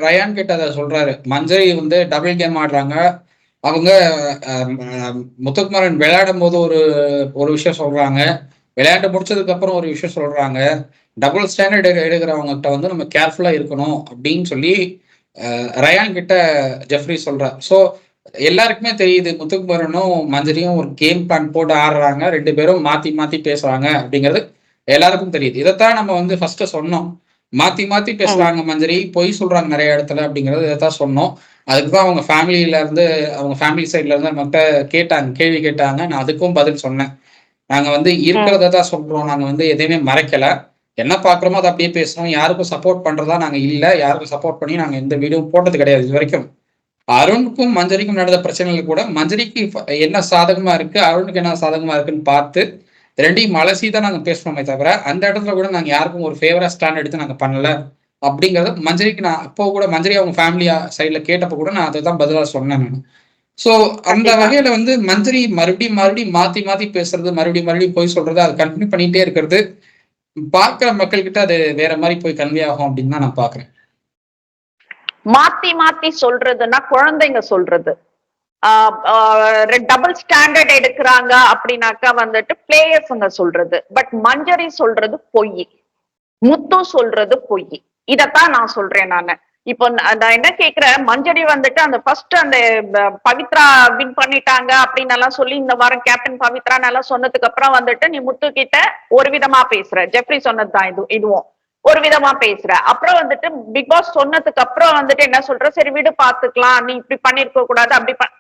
ரயான் கிட்ட அதை சொல்றாரு, மஞ்சரி டபுள் கேம் ஆடுறாங்க, அவங்க முத்துக்குமரன் விளையாடும் போது ஒரு விஷயம் சொல்றாங்க, விளையாட்டு முடிச்சதுக்கு அப்புறம் ஒரு விஷயம் சொல்றாங்க, டபுள் ஸ்டாண்டர்ட் எடுக்கிறவங்க கிட்ட நம்ம கேர்ஃபுல்லா இருக்கணும் அப்படின்னு சொல்லி ரயான் கிட்ட ஜெஃப்ரி சொல்றார். ஸோ எல்லாருக்குமே தெரியுது முத்துக்குமரனும் மஞ்சரியும் ஒரு கேம் பிளான் போட்டு ஆடுறாங்க, ரெண்டு பேரும் மாத்தி மாத்தி பேசுறாங்க அப்படிங்கிறது எல்லாருக்கும் தெரியுது. இதைத்தான் நம்ம ஃபர்ஸ்ட் சொன்னோம், மாத்தி மாத்தி பேசுறாங்க மஞ்சரி, பொய் சொல்றாங்க நிறைய இடத்துல அப்படிங்கிறது இதைத்தான் சொன்னோம். அதுக்குதான் அவங்க ஃபேமிலி சைட்ல இருந்து நம்மகிட்ட கேள்வி கேட்டாங்க. நான் அதுக்கும் பதில் சொன்னேன். நாங்க இருக்கிறத தான் சொல்றோம், நாங்க எதையுமே மறைக்கல, என்ன பாக்குறோமோ அதை அப்படியே பேசுறோம், யாருக்கும் சப்போர்ட் பண்றதா நாங்க இல்ல, யாருக்கும் சப்போர்ட் பண்ணி நாங்க எந்த வீடியோவும் போட்டது கிடையாது இது வரைக்கும். அருணுக்கும் மஞ்சரிக்கும் நடந்த பிரச்சனைகள் கூட மஞ்சரிக்கு என்ன சாதகமா இருக்கு, அருணுக்கு என்ன சாதகமா இருக்குன்னு பார்த்து ரெண்டையும் அலசி தான் நாங்க பேசுறோமே தவிர அந்த இடத்துல கூட நாங்க யாருக்கும் ஒரு ஃபேவரா ஸ்டாண்ட் எடுத்து நாங்க பண்ணல அப்படிங்கறது மஞ்சரிக்கு நான் அப்போ கூட மஞ்சரி அவங்க ஃபேமிலியா சைட்ல கேட்டப்ப கூட நான் அதை தான் பதிலா சொன்னேன் நான். ஸோ அந்த வகையில மஞ்சரி மறுபடியும் மாத்தி மாத்தி பேசுறது, மறுபடியும் போய் சொல்றது, அதை கண்டினியூ பண்ணிட்டே இருக்கிறது பார்க்கிற மக்கள் கிட்ட அது வேற மாதிரி போய் கன்வே ஆகும் அப்படின்னு தான் நான் பாக்குறேன். மாத்தி மாத்தி சொல்றதுன்னா குழந்தைங்க சொல்றது, டபுள் ஸ்டாண்டர்ட் எடுக்கிறாங்க அப்படின்னாக்கா பிளேயர்ஸுங்க சொல்றது. பட் மஞ்சரி சொல்றது பொய், முத்து சொல்றது பொய். இதத்தான் நான் சொல்றேன் நானு. இப்போ நான் என்ன கேக்குறேன், மஞ்சரி அந்த ஃபர்ஸ்ட் அந்த பவித்ரா வின் பண்ணிட்டாங்க அப்படின்னு எல்லாம் சொல்லி இந்த வாரம் கேப்டன் பவித்ரா நல்லா சொன்னதுக்கு அப்புறம் நீ முத்து கிட்ட ஒரு விதமா பேசுற, ஜெஃப்ரி சொன்னதுதான் இதுவும் ஒரு விதமா பேசுற. அப்புறம் பிக் பாஸ் சொன்னதுக்கு அப்புறம் என்ன சொல்ற, சரி விடு பாத்துக்கலாம், நீ இப்படி பண்ணிருக்க கூடாது,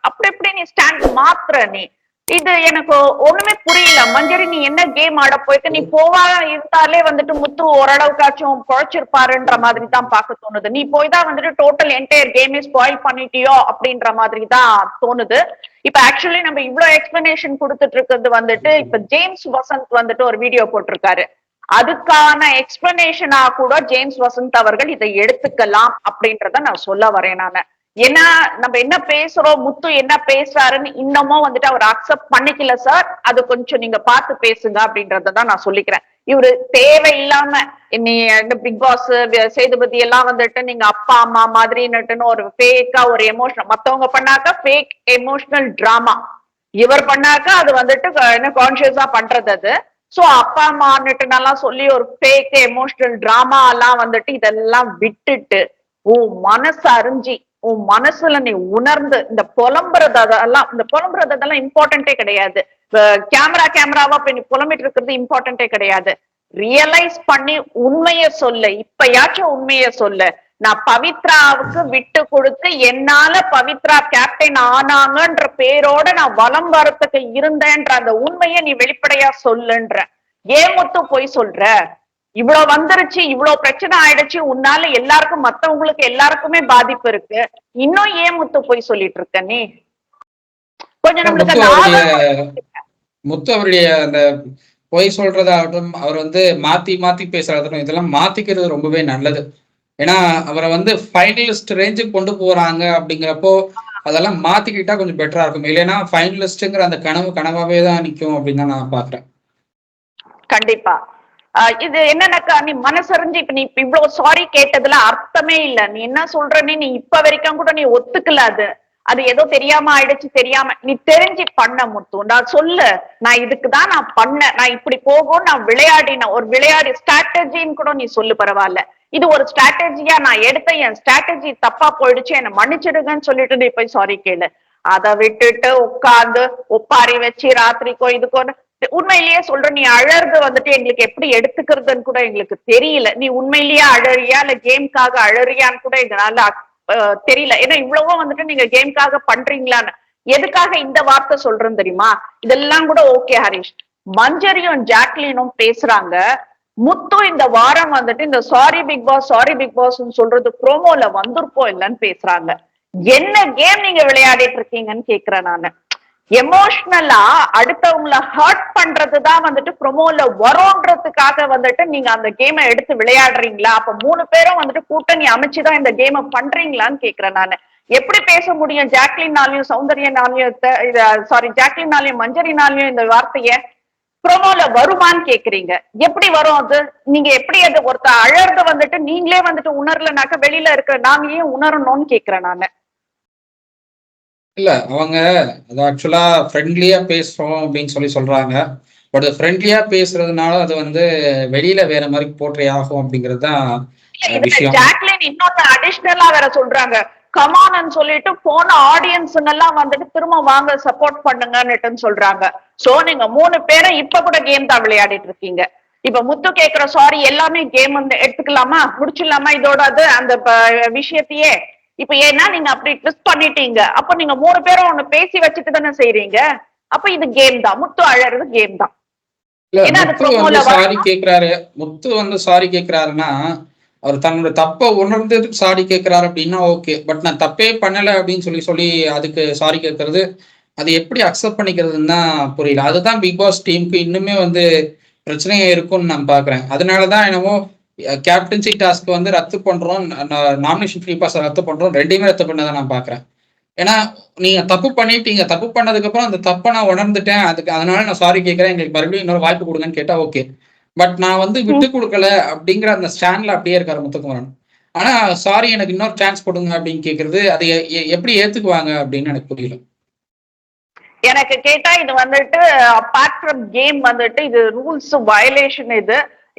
அப்படி எப்படி நீ ஸ்டாண்ட் மாத்துற நீ? இது எனக்கு ஒண்ணுமே புரியல. மஞ்சரி நீ என்ன கேம் ஆட போயிட்டு, நீ போவா இருந்தாலே முத்து ஓரளவுக்காச்சும் குழைச்சிருப்பாருன்ற மாதிரி தான் பார்க்க தோணுது. நீ போய் தான் டோட்டல் என்டையர் கேமே ஸ்பாயில் பண்ணிட்டியோ அப்படின்ற மாதிரி தான் தோணுது. இப்ப ஆக்சுவலி நம்ம இவ்வளவு எக்ஸ்பிளனேஷன் கொடுத்துட்டு இருக்கிறது இப்ப ஜேம்ஸ் வசந்த் ஒரு வீடியோ போட்டிருக்காரு. அதுக்கான எக்ஸ்பிளனேஷனா கூட ஜேம்ஸ் வசந்த் அவர்கள் இதை எடுத்துக்கலாம் அப்படின்றத நான் சொல்ல வரேன் நானு. ஏன்னா நம்ம என்ன பேசுறோம், முத்து என்ன பேசுறாருன்னு இன்னமும் அவர் அக்செப்ட் பண்ணிக்கல சார், அது கொஞ்சம் நீங்க பார்த்து பேசுங்க அப்படின்றதான் நான் சொல்லிக்கிறேன். இவரு தேவையில்லாம நீ பிக் பாஸ் சேதுபதி எல்லாம் நீங்க அப்பா அம்மா மாதிரின்னுட்டுன்னு ஒரு ஃபேக்கா ஒரு எமோஷனல், மத்தவங்க பண்ணாக்கா ஃபேக் எமோஷனல் டிராமா, இவர் பண்ணாக்கா அது என்ன கான்சியஸா பண்றது அது. சோ அப்பா அம்மான்னுட்டு நல்லா சொல்லி ஒரு ஃபேக் எமோஷனல் டிராமா எல்லாம் இதெல்லாம் விட்டுட்டு மனசு அறிஞ்சி உன் மனசுல நீ உணர்ந்து இந்த புலம்புறதெல்லாம் இம்பார்ட்டன்டே கிடையாது. கேமராவா போய் நீ புலம்பிட்டு இருக்கிறது இம்பார்ட்டன்டே கிடையாது. ரியலைஸ் பண்ணி உண்மைய சொல்லு. இப்பயாச்சும் உண்மைய சொல்லு. நான் பவித்ராவுக்கு விட்டு கொடுத்து என்னால பவித்ரா கேப்டன் ஆனாங்கன்ற பேரோட நான் வலம் வரத்துக்கு இருந்தேன்ற அந்த உண்மையை நீ வெளிப்படையா சொல்லுன்ற. ஏன் முத்து போய் சொல்ற? இவ்வளவு வந்துருச்சு, இவ்வளவு பிரச்சனை ஆயிடுச்சு, உன்னால எல்லாருக்கும் மத்தவங்களுக்கு எல்லாருக்குமே பாதிப்பு இருக்கு, இன்னும் ஏன் முத்து போய் சொல்லிட்டு இருக்க நீ? கொஞ்சம் நம்மளுக்கு முத்து அவருடைய அந்த பொய் சொல்றதாகட்டும், அவர் வந்து மாத்தி மாத்தி பேசுறதாகட்டும், இதெல்லாம் மாத்திக்கிறது ரொம்பவே நல்லது. ஏன்னா அவரை வந்து ஃபைனலிஸ்ட் ரேஞ்சுக்கு கொண்டு போறாங்க அப்படிங்கிறப்போ அதெல்லாம் மாத்திக்கிட்டா கொஞ்சம் பெட்டரா இருக்கும். இல்லைன்னா ஃபைனலிஸ்ட்ங்கிற அந்த கனவாவே தான் நிற்கும் அப்படின்னு தான் நான் பாக்குறேன். கண்டிப்பா இது என்னன்னாக்கா, நீ மனசறிஞ்சு இப்ப நீ இவ்வளவு சாரி கேட்டதுல அர்த்தமே இல்ல. நீ என்ன சொல்றன்னு நீ இப்ப வரைக்கும் கூட நீ ஒத்துக்கல. அது ஏதோ தெரியாம ஆயிடுச்சு, தெரியாம நீ தெரிஞ்சு பண்ண முத்து. நான் சொல்லு, நான் இதுக்குதான் நான் பண்ணேன், நான் இப்படி போகும், நான் விளையாடின ஒரு விளையாடி ஸ்ட்ராட்டஜின்னு கூட நீ சொல்லு, பரவாயில்ல. இது ஒரு ஸ்ட்ராட்டஜியா நான் எடுத்த, என் ஸ்ட்ராட்டஜி தப்பா போயிடுச்சு, என்னை மன்னிச்சிடுங்கன்னு சொல்லிட்டு நீ போய் சாரி கேளு. அதை விட்டுட்டு உட்கார்ந்து ஒப்பாரி வச்சு ராத்திரிக்கோ இதுக்கோ உண்மையிலேயே சொல்ற, நீ அழறது வந்துட்டு எங்களுக்கு எப்படி எடுத்துக்கிறதுன்னு கூட எங்களுக்கு தெரியல. நீ உண்மையிலேயே அழறியா இல்ல கேம்காக அழறியான்னு கூட எங்களால தெரியல. ஏன்னா இவ்வளவோ வந்துட்டு நீங்க கேம்காக பண்றீங்களான்னு. எதுக்காக இந்த வார்த்தை சொல்றேன்னு தெரியுமா? இதெல்லாம் கூட ஓகே ஹரிஷ், மஞ்சரியும் ஜாக்லினும் பேசுறாங்க. முத்து இந்த வாரம் வந்துட்டு இந்த சாரி பிக் பாஸ் சொல்றது ப்ரோமோல வந்திருப்போம் இல்லன்னு பேசுறாங்க. என்ன கேம் நீங்க விளையாடிட்டு இருக்கீங்கன்னு கேக்குறேன் நானு. எமோஷனலா அடுத்தவங்களை ஹர்ட் பண்றதுதான் வந்துட்டு ப்ரொமோல வரோன்றதுக்காக வந்துட்டு நீங்க அந்த கேமை எடுத்து விளையாடுறீங்களா? அப்ப 3 பேரும் வந்துட்டு கூட்டணி அமைச்சுதான் இந்த கேமை பண்றீங்களான்னு கேக்குறேன் நானு. எப்படி பேச முடியும் ஜாக்லின்னாலையும் சௌந்தர்யனாலையும் ஜாக்லின்னாலையும் மஞ்சரினாலையும் இந்த வார்த்தைய? ப்ரோமோல வருமான்னு கேக்குறீங்க. எப்படி வரும் அது? நீங்க எப்படி அது ஒருத்த அழறது வந்துட்டு நீங்களே வந்துட்டு உணரலனாக்க வெளியில இருக்கிற நாங்க ஏன் உணரணும்னு கேக்குறேன் நானு. இல்ல அவங்க அது ஆக்சுவலா ஃப்ரெண்ட்லியா பேசுறோம் அப்படின்னு சொல்றாங்க. பட் ஃப்ரெண்ட்லியா பேசுறதுனால அது வந்து வெளியில வேற மாதிரி போர்ட்ரே ஆகும் அப்படிங்கிறது தான் விஷயம். ஜாக்லின் இன்னொரு அடிஷனலா வேற சொல்றாங்க, கமான்னு சொல்லிட்டு போன ஆடியன்ஸ் எல்லாம் வந்துட்டு திரும்ப வாங்க சப்போர்ட் பண்ணுங்கன்னு சொல்றாங்க. சோ நீங்க 3 பேரும் இப்ப கூட கேம் தான் விளையாடிட்டு இருக்கீங்க. இப்ப முத்து கேக்குற சாரி எல்லாமே கேம் வந்து எடுத்துக்கலாமா, முடிச்சிடலாமா இதோட அது அந்த விஷயத்தையே? இப்ப ஏன்னா நீங்க அப்படி ட்விஸ்ட் பண்ணிட்டீங்க. அப்ப நீங்க 3 பேரும் ஒண்ணு பேசி வச்சுட்டு தானே செய்றீங்க. அப்ப இது கேம் தான், முத்து அழறது கேம் தான். முத்து வந்து சாரி கேக்குறாருன்னா அவர் தன்னோட தப்ப உணர்ந்ததுக்கு சாரி கேட்கிறாரு அப்படின்னா ஓகே. பட் நான் தப்பே பண்ணல அப்படின்னு சொல்லி அதுக்கு சாரி கேட்கறது, அது எப்படி அக்செப்ட் பண்ணிக்கிறதுன்னு தான் புரியல. அதுதான் பிக் பாஸ் டீமுக்கு இன்னுமே வந்து பிரச்சனையா இருக்கும்னு நான் பாக்குறேன். அதனாலதான் என்னமோ கேப்டன்சி டாஸ்க் வந்து ரத்து பண்றோம், நாமினேஷன் ஃப்ரீ பாஸ் ரத்து பண்றோம், ரெண்டையுமே ரத்து பண்ணதை நான் பாக்குறேன். ஏன்னா நீங்க தப்பு பண்ணிட்டீங்க, தப்பு பண்ணதுக்கு அப்புறம் அந்த தப்பை நான் உணர்ந்துட்டேன், அதனால நான் சாரி கேட்கிறேன், எங்களுக்கு மறுபடியும் இன்னொரு வாய்ப்பு கொடுங்கன்னு கேட்டா ஓகே. பட் நான் வந்து விட்டு கொடுக்கல அப்படிங்கிற அந்த ஸ்டாண்ட்ல அப்படியே இருக்காரு முத்துக்குமரன். ஆனா சாரி எனக்கு இன்னொரு சான்ஸ் கொடுங்க அப்படின்னு கேக்குறது, அதை எப்படி ஏத்துக்குவாங்க அப்படின்னு எனக்கு புரியல. எனக்கு கேட்டா இது வந்துட்டு அபார்ட் ஃப்ரம் கேம் வந்துட்டு இது ரூல்ஸ் வயலேஷன்.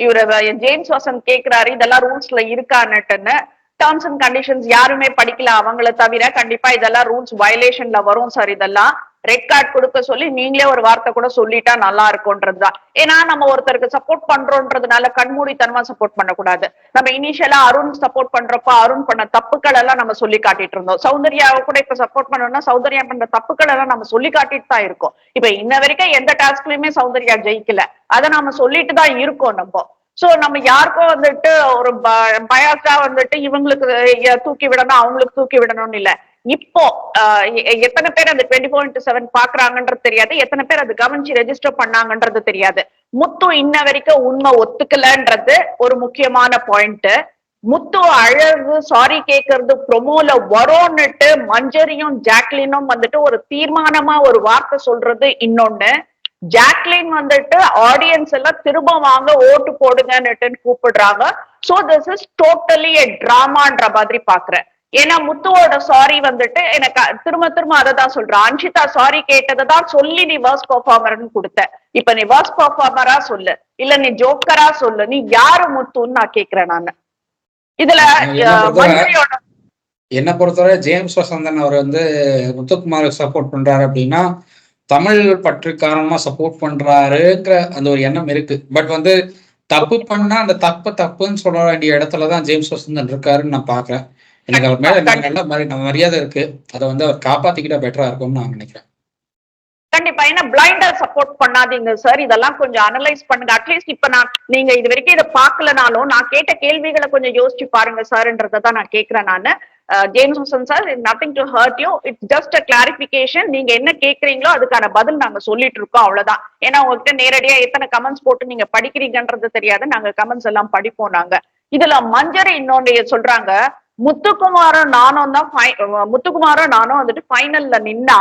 இவரு ஜேம்ஸ் வாசன் கேக்குறாரு இதெல்லாம் ரூல்ஸ்ல இருக்கான்னுட்டுன்னு. டேர்ம்ஸ் அண்ட் கண்டிஷன்ஸ் யாருமே படிக்கல அவங்கள தவிர. கண்டிப்பா இதெல்லாம் ரூல்ஸ் வயலேஷன்ல வரும் சார். இதெல்லாம் ரெட் கார்டு கொடுக்க சொல்லி நீங்களே ஒரு வார்த்தை கூட சொல்லிட்டா நல்லா இருக்கும்ன்றதுதான். ஏன்னா நம்ம ஒருத்தருக்கு சப்போர்ட் பண்றோன்றதுனால கண்மூடித்தனமா சப்போர்ட் பண்ணக்கூடாது. நம்ம இனிஷியலா அருண் சப்போர்ட் பண்றப்ப அருண் பண்ண தப்புக்கள் எல்லாம் நம்ம சொல்லி காட்டிட்டு இருந்தோம். சௌந்தர்யாவை கூட இப்ப சப்போர்ட் பண்ணோம்னா சௌந்தர்யா பண்ற தப்புக்கள் எல்லாம் நம்ம சொல்லி காட்டிட்டு தான் இருக்கோம். இப்ப இன்ன வரைக்கும் எந்த டாஸ்க்லயுமே சௌந்தர்யா ஜெயிக்கல, அதை நாம சொல்லிட்டு தான் இருக்கோம் நம்ம. சோ நம்ம யாருக்கும் வந்துட்டு ஒரு பயாஸா வந்துட்டு இவங்களுக்கு தூக்கி விடணும் அவங்களுக்கு தூக்கி விடணும்னு இல்ல. இப்போ எத்தனை பேர் அந்த 24/7 பாக்குறாங்கன்றது தெரியாது, எத்தனை பேர் அது கவனிச்சு ரெஜிஸ்டர் பண்ணாங்கன்றது தெரியாது. முத்து இன்ன வரைக்கும் உண்மை ஒத்துக்கலன்றது ஒரு முக்கியமான பாயிண்ட். முத்து அழகு சாரி கேட்கறது ப்ரொமோல வரும்னுட்டு மஞ்சரியும் ஜாக்லினும் வந்துட்டு ஒரு தீர்மானமா ஒரு வார்த்தை சொல்றது இன்னொன்னு. ஜாக்லின் வந்துட்டு ஆடியன்ஸ் எல்லாம் திரும்ப வாங்க ஓட்டு போடுங்கன்னுட்டு கூப்பிடுறாங்க. சோ திஸ் இஸ் டோட்டலி எ டிராமான்ற மாதிரி பாக்குறேன். ஏன்னா முத்துவோட சாரி வந்துட்டு எனக்கு திரும்ப அதை தான் சொல்றேன். அன்ஷிதா சாரி கேட்டதான் சொல்லி நீ வர்ஸ்ட் பெர்ஃபார்மர்னு கொடுத்த. இப்ப நீ வர்ஸ்ட் பெர்ஃபார்மரா சொல்லு, இல்ல நீ ஜோக்கரா சொல்லு, நீ யாரு முத்துன்னு நான் கேக்குறேன் நானு. இதுல மஞ்சரியோட என்னை பொறுத்தவரை ஜேம்ஸ் வசந்தன் அவர் வந்து முத்துக்குமாருக்கு சப்போர்ட் பண்றாரு அப்படின்னா தமிழ் பற்று காரணமா சப்போர்ட் பண்றாருங்கிற அந்த ஒரு எண்ணம் இருக்கு. பட் வந்து தப்பு பண்ணா அந்த தப்புன்னு சொல்ல வேண்டிய இடத்துலதான் ஜேம்ஸ் வசந்தன் இருக்காருன்னு நான் பாக்குறேன். எனக்கு அவர் மேல நல்ல மரியாதை இருக்கு. அதை வந்து அவர் காப்பாத்திக்கிட்டா பெட்டரா இருக்கும்னு நான் நினைக்கிறேன். கண்டிப்பா. ஏன்னா பிளைண்டா சப்போர்ட் பண்ணாதீங்க சார். இதெல்லாம் கொஞ்சம் அனலைஸ் பண்ணுங்க. அட்லீஸ்ட் இப்ப நீங்க இது வரைக்கும் இதை பாக்கலனாலும் நான் கேட்ட கேள்விகளை கொஞ்சம் யோசிச்சு பாருங்க சார்ன்றதான் நான் கேட்கிறேன். நானு James Vasanth sir, nothing to hurt you, it's just a clarification. நீங்க என்ன கேக்குறீங்களோ அதுக்கான பதில் நாங்க சொல்லிட்டு இருக்கோம், அவ்வளவுதான். ஏன்னா உங்ககிட்ட நேரடியா எத்தனை கமெண்ட்ஸ் போட்டு நீங்க படிக்கிறீங்கன்றது தெரியாது. நாங்க கமெண்ட்ஸ் எல்லாம் படிப்போம். நாங்க இதுல மஞ்சரி இன்னொன்னு சொல்றாங்க, முத்துக்குமாரும் நானும் தான் முத்துக்குமாரும் நானும் வந்துட்டு ஃபைனல்ல நின்னா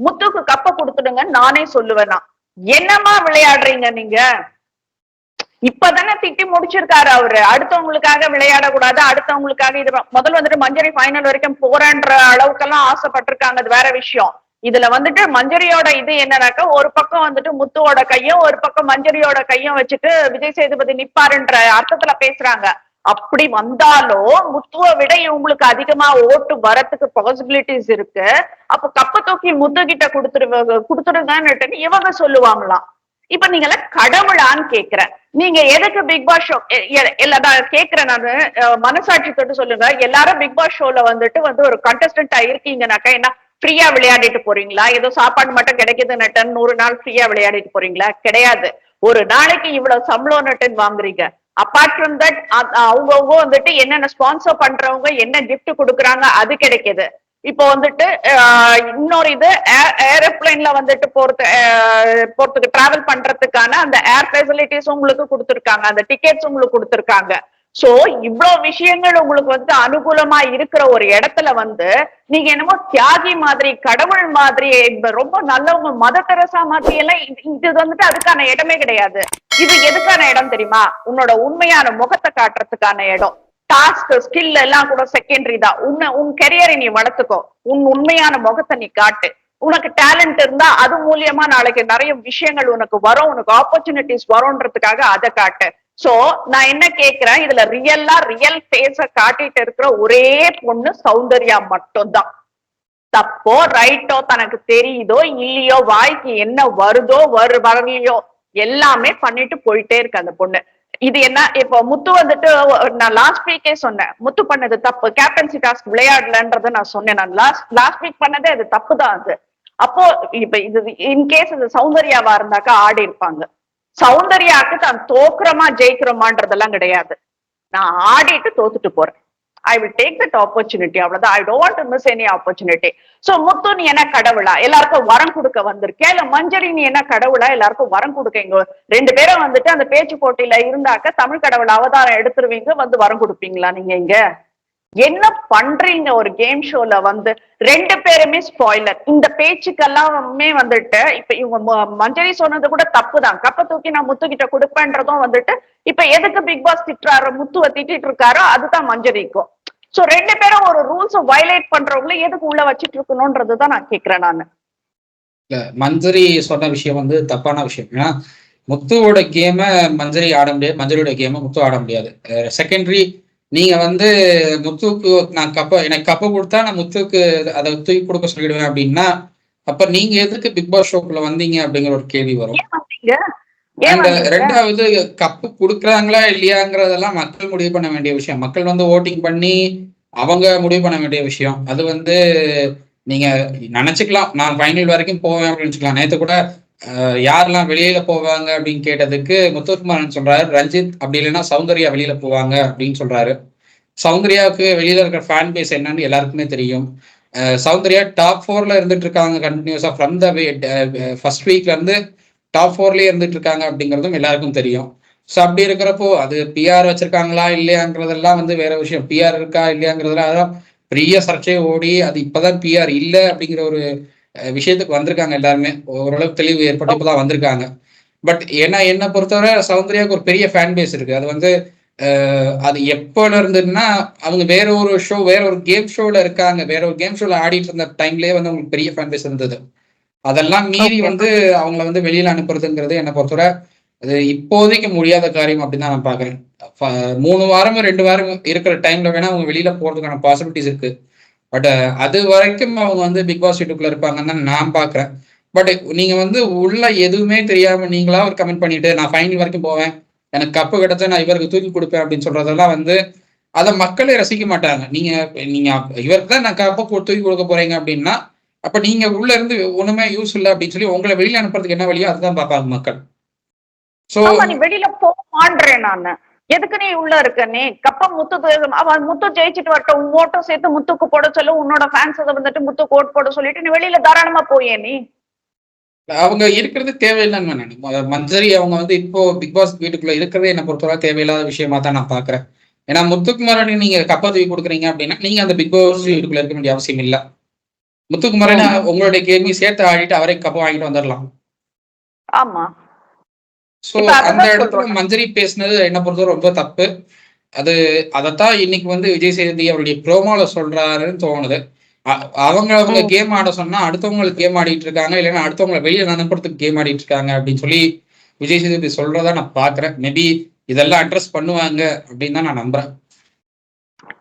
முத்துக்கு கப்ப கொடுத்துடுங்க நானே சொல்லுவேனா. என்னமா விளையாடுறீங்க நீங்க? இப்பதானே திட்டி முடிச்சிருக்காரு அவரு. அடுத்தவங்களுக்காக விளையாடக்கூடாது, அடுத்தவங்களுக்காக இது முதல்ல வந்துட்டு மஞ்சரி ஃபைனல் வரைக்கும் போறன்ற அளவுக்கெல்லாம் ஆசைப்பட்டிருக்காங்க, அது வேற விஷயம். இதுல வந்துட்டு மஞ்சரியோட இது என்னன்னாக்கா, ஒரு பக்கம் வந்துட்டு முத்துவோட கையும் ஒரு பக்கம் மஞ்சரியோட கையும் வச்சுட்டு விஜய் சேதுபதி நிப்பாருன்ற அர்த்தத்துல பேசுறாங்க. அப்படி வந்தாலும் முத்துவை விட இவங்களுக்கு அதிகமா ஓட்டு வரத்துக்கு பாசிபிலிட்டிஸ் இருக்கு. அப்ப கப்ப தூக்கி முத்து கிட்ட கொடுத்துருங்கன்னு இவங்க சொல்லுவாங்களாம். இப்ப நீங்க எல்லாம் கடவுளான்னு கேக்குறேன். நீங்க எதுக்கு பிக் பாஸ் ஷோ நான் கேக்குறேன். நானு மனசாட்சி தொட்டு சொல்லுங்க, எல்லாரும் பிக் பாஸ் ஷோல வந்துட்டு ஒரு கண்டஸ்டன்டா இருக்கீங்கன்னாக்கா என்ன ஃப்ரீயா விளையாடிட்டு போறீங்களா? ஏதோ சாப்பாடு மட்டும் கிடைக்குதுன்னு 100 நாள் ஃப்ரீயா விளையாடிட்டு போறீங்களா? கிடையாது. ஒரு நாளைக்கு இவ்வளவு சம்பளம் வாங்குறீங்க. அப்பார்ட் ஃப்ரம் தட் அவங்கவுங்க வந்துட்டு என்னென்ன ஸ்பான்சர் பண்றவங்க என்ன கிஃப்ட் கொடுக்குறாங்க அது கிடைக்குது. இப்போ வந்துட்டு இன்னொரு இது ஏரோப்ளைன்ல வந்துட்டு போறதுக்கு டிராவல் பண்றதுக்கான அந்த ஏர் ஃபெசிலிட்டிஸ் உங்களுக்கு கொடுத்துருக்காங்க, அந்த டிக்கெட்ஸ் உங்களுக்கு கொடுத்துருக்காங்க. சோ இவ்வளவு விஷயங்கள் உங்களுக்கு வந்து அனுகூலமா இருக்கிற ஒரு இடத்துல வந்து நீங்க என்னமோ தியாகி மாதிரி, கடவுள் மாதிரி, ரொம்ப நல்லவங்க, மத தெரசா மாதிரி எல்லாம் இது வந்துட்டு அதுக்கான இடமே கிடையாது. இது எதுக்கான இடம் தெரியுமா? உன்னோட உண்மையான முகத்தை காட்டுறதுக்கான இடம். டாஸ்க் ஸ்கில் எல்லாம் கூட செகண்டரி தான். உன் கெரியரை நீ வளர்த்துக்கோ, உன் உண்மையான முகத்தை நீ காட்டு. உனக்கு டேலண்ட் இருந்தா அது மூலியமா நாளைக்கு நிறைய விஷயங்கள் உனக்கு வரும், உனக்கு ஆப்பர்ச்சுனிட்டிஸ் வரும்ன்றதுக்காக அதை காட்டு. சோ நான் என்ன கேக்குறேன், இதுல ரியல் ஃபேஸ காட்டிட்டு இருக்கிற ஒரே பொண்ணு சௌந்தர்யா மட்டும்தான். தப்போ ரைட்டோ தனக்கு தெரியுதோ இல்லையோ, வாய்க்கு என்ன வருதோ வரலையோ எல்லாமே பண்ணிட்டு போயிட்டே இருக்கு அந்த பொண்ணு. இது என்ன, இப்போ முத்து வந்துட்டு நான் லாஸ்ட் வீக்கே சொன்னேன், முத்து பண்ணது தப்பு, கேப்டன்சி டாஸ்க் விளையாடலன்றத நான் சொன்னேன். நான் லாஸ்ட் வீக் பண்ணதே அது தப்பு தான் அது. அப்போ இப்ப இது இன்கேஸ் இது சௌந்தர்யாவா இருந்தாக்கா ஆடி இருப்பாங்க. சௌந்தர்யாவுக்கு தான் தோக்குறமா ஜெயிக்கிறோமான்றதெல்லாம் கிடையாது. நான் ஆடிட்டு தோத்துட்டு போறேன். I will take that opportunity, அவ்வளவுதான். I don't want to miss any opportunity. So Muthu நீ என்ன கடவுளா எல்லாருக்கும் வரம் கொடுக்க வந்திருக்கேன், இல்ல மஞ்சரி நீ என்ன கடவுளா எல்லாருக்கும் வரம் கொடுக்க? இங்க 2 பேரும் வந்துட்டு அந்த பேச்சு போட்டியில இருந்தாக்க தமிழ் கடவுள் அவதாரம் எடுத்துருவீங்க, வந்து வரம் கொடுப்பீங்களா நீங்க? இங்க என்ன பண்றீங்க? ஒரு கேம் ஷோல வந்து 2 பேருமே ஸ்பாய்லர். இந்த பேச்சுக்கெல்லாமே வந்துட்டு இப்ப இவங்க மஞ்சரி சொன்னது கூட தப்புதான். கப்ப தூக்கி நான் முத்து கிட்ட கொடுப்பேன்றதும் வந்துட்டு இப்ப எதுக்கு பிக் பாஸ் திட்டுறாரு, முத்துவ திட்டிட்டு இருக்காரோ அதுதான் மஞ்சரிக்கும். சோ 2 பேரும் ஒரு ரூல்ஸ் வயலேட் பண்றவங்கள எதுக்கு உள்ள வச்சிட்டு இருக்கணும்ன்றதுதான் நான் கேக்குறேன். நானு மஞ்சரி சொன்ன விஷயம் வந்து தப்பான விஷயம். ஏன்னா முத்துவோட கேம மஞ்சரி ஆட முடியாது, மஞ்சரியோட கேம முத்து ஆட முடியாது. செகண்டரி நீங்க வந்து முத்துக்கு நான் எனக்கு கப்ப கொடுத்தா நான் முத்துக்கு அதை தூக்கி கொடுக்க சொல்லிடுவேன் அப்படின்னா, அப்ப நீங்க எதுக்கு பிக் பாஸ் ஷோக்குள்ள வந்தீங்க அப்படிங்கிற ஒரு கேள்வி வரும். அண்ட் 2வது கப்பு கொடுக்குறாங்களா இல்லையாங்கிறதெல்லாம் மக்கள் முடிவு பண்ண வேண்டிய விஷயம். மக்கள் வந்து ஓட்டிங் பண்ணி அவங்க முடிவு பண்ண வேண்டிய விஷயம். அது வந்து நீங்க நினைச்சுக்கலாம் நான் ஃபைனல் வரைக்கும் போவேன் அப்படின்னு நினைச்சுக்கலாம். நேற்று கூட யாரெல்லாம் வெளியில போவாங்க அப்படின்னு கேட்டதுக்கு முத்துக்குமாரன் சொல்றாரு ரஞ்சித், அப்படி இல்லைன்னா சௌந்தர்யா வெளியில போவாங்க அப்படின்னு சொல்றாரு. சௌந்தர்யாவுக்கு வெளியில இருக்கிற ஃபேன் பேஸ் என்னன்னு எல்லாருக்குமே தெரியும். சௌந்தர்யா டாப் 4ல இருந்துட்டு இருக்காங்க கண்டினியூஸா ஃப்ரம் த ஃபர்ஸ்ட் வீக்ல இருந்து டாப் 4லயே இருந்துட்டு இருக்காங்க அப்படிங்கிறதும் எல்லாருக்கும் தெரியும். ஸோ அப்படி இருக்கிறப்போ அது பிஆர் வச்சிருக்காங்களா இல்லையாங்கிறதெல்லாம் வந்து வேற விஷயம். பிஆர் இருக்கா இல்லையாங்கிறதுலாம் அதான் பெரிய சர்ச்சை ஓடி அது இப்பதான் பிஆர் இல்லை அப்படிங்கிற ஒரு விஷயத்துக்கு வந்திருக்காங்க. எல்லாருமே ஓரளவுக்கு தெளிவு ஏற்பட்டு இப்பதான் வந்திருக்காங்க. பட் ஏன்னா என்னை பொறுத்தவரை சௌந்தர்யாவுக்கு ஒரு பெரிய ஃபேன் பேஸ் இருக்கு. அது வந்து அது எப்போல இருந்ததுன்னா அவங்க வேற ஒரு கேம் ஷோல இருக்காங்க, வேற ஒரு கேம் ஷோல ஆடிட்டு இருந்த டைம்லயே வந்து அவங்களுக்கு பெரிய ஃபேன் பேஸ் இருந்தது. அதெல்லாம் மீறி வந்து அவங்கள வந்து வெளியில அனுப்புறதுங்கிறது என்னை பொறுத்தவரை அது இப்போதைக்கு முடியாத காரியம் அப்படின்னு தான் நான் பாக்குறேன். 3 வாரம் 2 வாரம் இருக்கிற டைம்ல வேணா அவங்க வெளியில போறதுக்கான பாசிபிலிட்டிஸ் இருக்கு. பட் அது வரைக்கும் அவங்க வந்து பிக் பாஸ் வீட்டுக்குள்ள இருப்பாங்கன்னு தான் நான் பாக்குறேன். பட் நீங்க வந்து உள்ள எதுவுமே தெரியாம நீங்களா ஒரு கமெண்ட் பண்ணிட்டு நான் ஃபைனல் வரைக்கும் போவேன், எனக்கு கப்பு கிடைச்சா நான் இவருக்கு தூக்கி கொடுப்பேன் அப்படின்னு சொல்றதெல்லாம் வந்து அதை மக்களே ரசிக்க மாட்டாங்க. நீங்க நீங்க இவருக்கு தான் நான் கப்பை தூக்கி கொடுக்க போறீங்க அப்படின்னா அப்ப நீங்க உள்ள இருந்து ஒண்ணுமே யூஸ் இல்லை அப்படின்னு சொல்லி உங்களை வெளியில அனுப்புறதுக்கு என்ன வழியோ அதுதான் பார்ப்பாங்க மக்கள். சோ ஆமா, நீ வெளியில போமான்றேன் நானு. எதுக்கு நீ உள்ள இருக்க? நீ கப்ப அவன் முத்து ஜெயிச்சுட்டு வரட்டும், உன் ஓட்டம் சேர்த்து முத்துக்கு போட சொல்லு, உன்னோட ஃபேன்ஸ் அதை வந்துட்டு முத்துக்கு ஓட் போட சொல்லிட்டு நீ வெளியில தாராளமா போயே நீ. அவங்க இருக்கிறது தேவையில்லைன்னு நான் மஞ்சரி அவங்க வந்து இப்போ பிக் பாஸ் வீட்டுக்குள்ள இருக்கிறதே என்ன பொறுத்தவரை தேவையில்லாத விஷயமா தான் நான் பாக்குறேன். ஏன்னா முத்துக்குமாரனுக்கு நீங்க கப்பா தூக்கி கொடுக்குறீங்க அப்படின்னா நீங்க அந்த பிக் பாஸ் வீட்டுக்குள்ள இருக்க வேண்டிய அவசியம் இல்லை. முத்துக்குமாரன் உங்களுடைய கேள்வி சேர்த்து ஆடிட்டு அவரை கப்பா வாங்கிட்டு வந்துடலாம். ஆமா, சோ அந்த இடத்துல மஞ்சரி பேசினது என்ன பொறுத்தவரை ரொம்ப தப்பு. அதைத்தான் இன்னைக்கு வந்து விஜய் சேதுபதி அவருடைய ப்ரோமோல சொல்றாருன்னு தோணுது. அவங்க கேம் ஆட சொன்னா அடுத்தவங்களுக்கு கேம் ஆடிட்டு இருக்காங்க, இல்லைன்னா அடுத்தவங்களை வெளியே அனுப்புறதுக்கு கேம் ஆடிட்டு இருக்காங்க அப்படின்னு சொல்லி விஜய் சேதுபதி சொல்றதா நான் பாக்குறேன். மேபி இதெல்லாம் அட்ரஸ் பண்ணுவாங்க அப்படின்னு தான் நான் நம்புறேன்.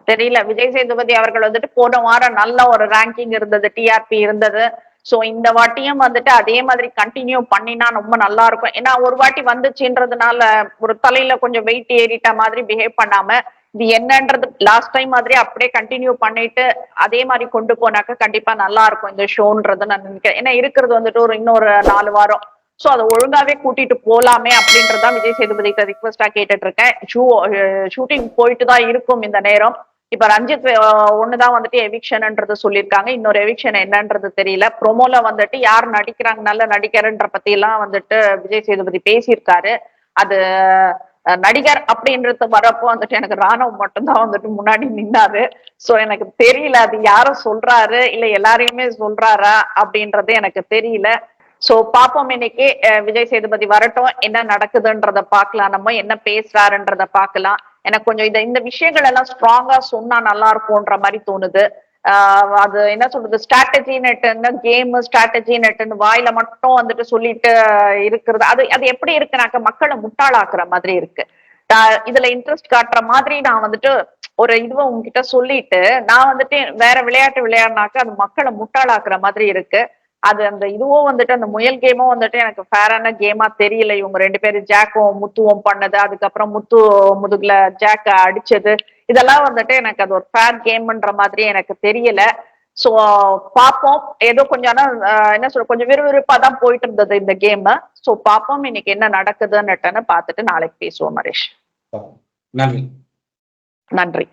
தெரியல. விஜய் சேதுபதி அவர்கள் வந்துட்டு போன வாரம் நல்ல ஒரு ரேங்கிங் இருந்தது, டிஆர்பி இருந்தது. சோ இந்த வாட்டியும் வந்துட்டு அதே மாதிரி கண்டினியூ பண்ணினா ரொம்ப நல்லா இருக்கும். ஏன்னா ஒரு வாட்டி வந்துச்சுன்றதுனால ஒரு தலையில கொஞ்சம் வெயிட் ஏறிட்ட மாதிரி பிஹேவ் பண்ணாம இது என்னன்றது லாஸ்ட் டைம் மாதிரி அப்படியே கண்டினியூ பண்ணிட்டு அதே மாதிரி கொண்டு போனாக்க கண்டிப்பா நல்லா இருக்கும் இந்த ஷோன்றது நான் நினைக்கிறேன். ஏன்னா இருக்கிறது வந்துட்டு இன்னொரு 4 வாரம். சோ அதை ஒழுங்காவே கூட்டிட்டு போலாமே அப்படின்றதான் விஜய் சேதுபதி ரிக்வெஸ்டா கேட்டுட்டு இருக்கேன். ஷூட்டிங் போயிட்டு தான் இருக்கும் இந்த நேரம். இப்ப ரஞ்சித் ஒண்ணுதான் வந்துட்டு எவிக்ஷன்ன்றது சொல்லியிருக்காங்க. இன்னொரு எவிக்ஷன் என்னன்றது தெரியல. ப்ரோமோல வந்துட்டு யார் நடிக்கிறாங்க நல்ல நடிகர்ன்ற பத்தி எல்லாம் வந்துட்டு விஜய் சேதுபதி பேசியிருக்காரு. அது நடிகர் அப்படின்றது வரப்போ வந்துட்டு எனக்கு ராணுவம் மட்டும்தான் வந்துட்டு முன்னாடி நின்னாரு. சோ எனக்கு தெரியல அது யாரும் சொல்றாரு இல்ல எல்லாரையுமே சொல்றாரா அப்படின்றது எனக்கு தெரியல. சோ பாப்போம் இன்னைக்கு விஜய் சேதுபதி வரட்டும், என்ன நடக்குதுன்றத பாக்கலாம், நம்ம என்ன பேசுறாருன்றத பாக்கலாம். எனக்கு கொஞ்சம் இந்த விஷயங்கள் எல்லாம் ஸ்ட்ராங்கா சொன்னா நல்லா இருக்கும்ன்ற மாதிரி தோணுது. அது என்ன சொல்றது, ஸ்ட்ராட்டஜி நெட்டுன்னு கேம் ஸ்ட்ராட்டஜி நெட்டுன்னு வாயில மட்டும் வந்துட்டு சொல்லிட்டு இருக்கிறது அது அது எப்படி இருக்குனாக்க மக்களை முட்டாளாக்குற மாதிரி இருக்கு. இதுல இன்ட்ரெஸ்ட் காட்டுற மாதிரி நான் வந்துட்டு ஒரு இதுவை உங்ககிட்ட சொல்லிட்டு நான் வந்துட்டு வேற விளையாட்டு விளையாடினாக்க அது மக்களை முட்டாளாக்குற மாதிரி இருக்கு. அது அந்த இதுவும் வந்துட்டு அந்த முயல் கேமும் வந்துட்டு எனக்கு ஃபேரான கேமா தெரியல. இவங்க 2 பேரும் ஜாக்கும் முத்துவும் பண்ணது, அதுக்கப்புறம் முத்து முதுகுல ஜாக்க அடிச்சது, இதெல்லாம் வந்துட்டு எனக்கு அது ஒரு ஃபேர் கேம்ன்ற மாதிரி எனக்கு தெரியல. சோ பாப்போம். ஏதோ கொஞ்சம் என்ன சொல்ற கொஞ்சம் விறுவிறுப்பா தான் போயிட்டு இருந்தது இந்த கேம். சோ பாப்போம் இன்னைக்கு என்ன நடக்குதுன்னுட்டுன்னு பார்த்துட்டு நாளைக்கு பேசுவோம். மரேஷ், நன்றி. நன்றி.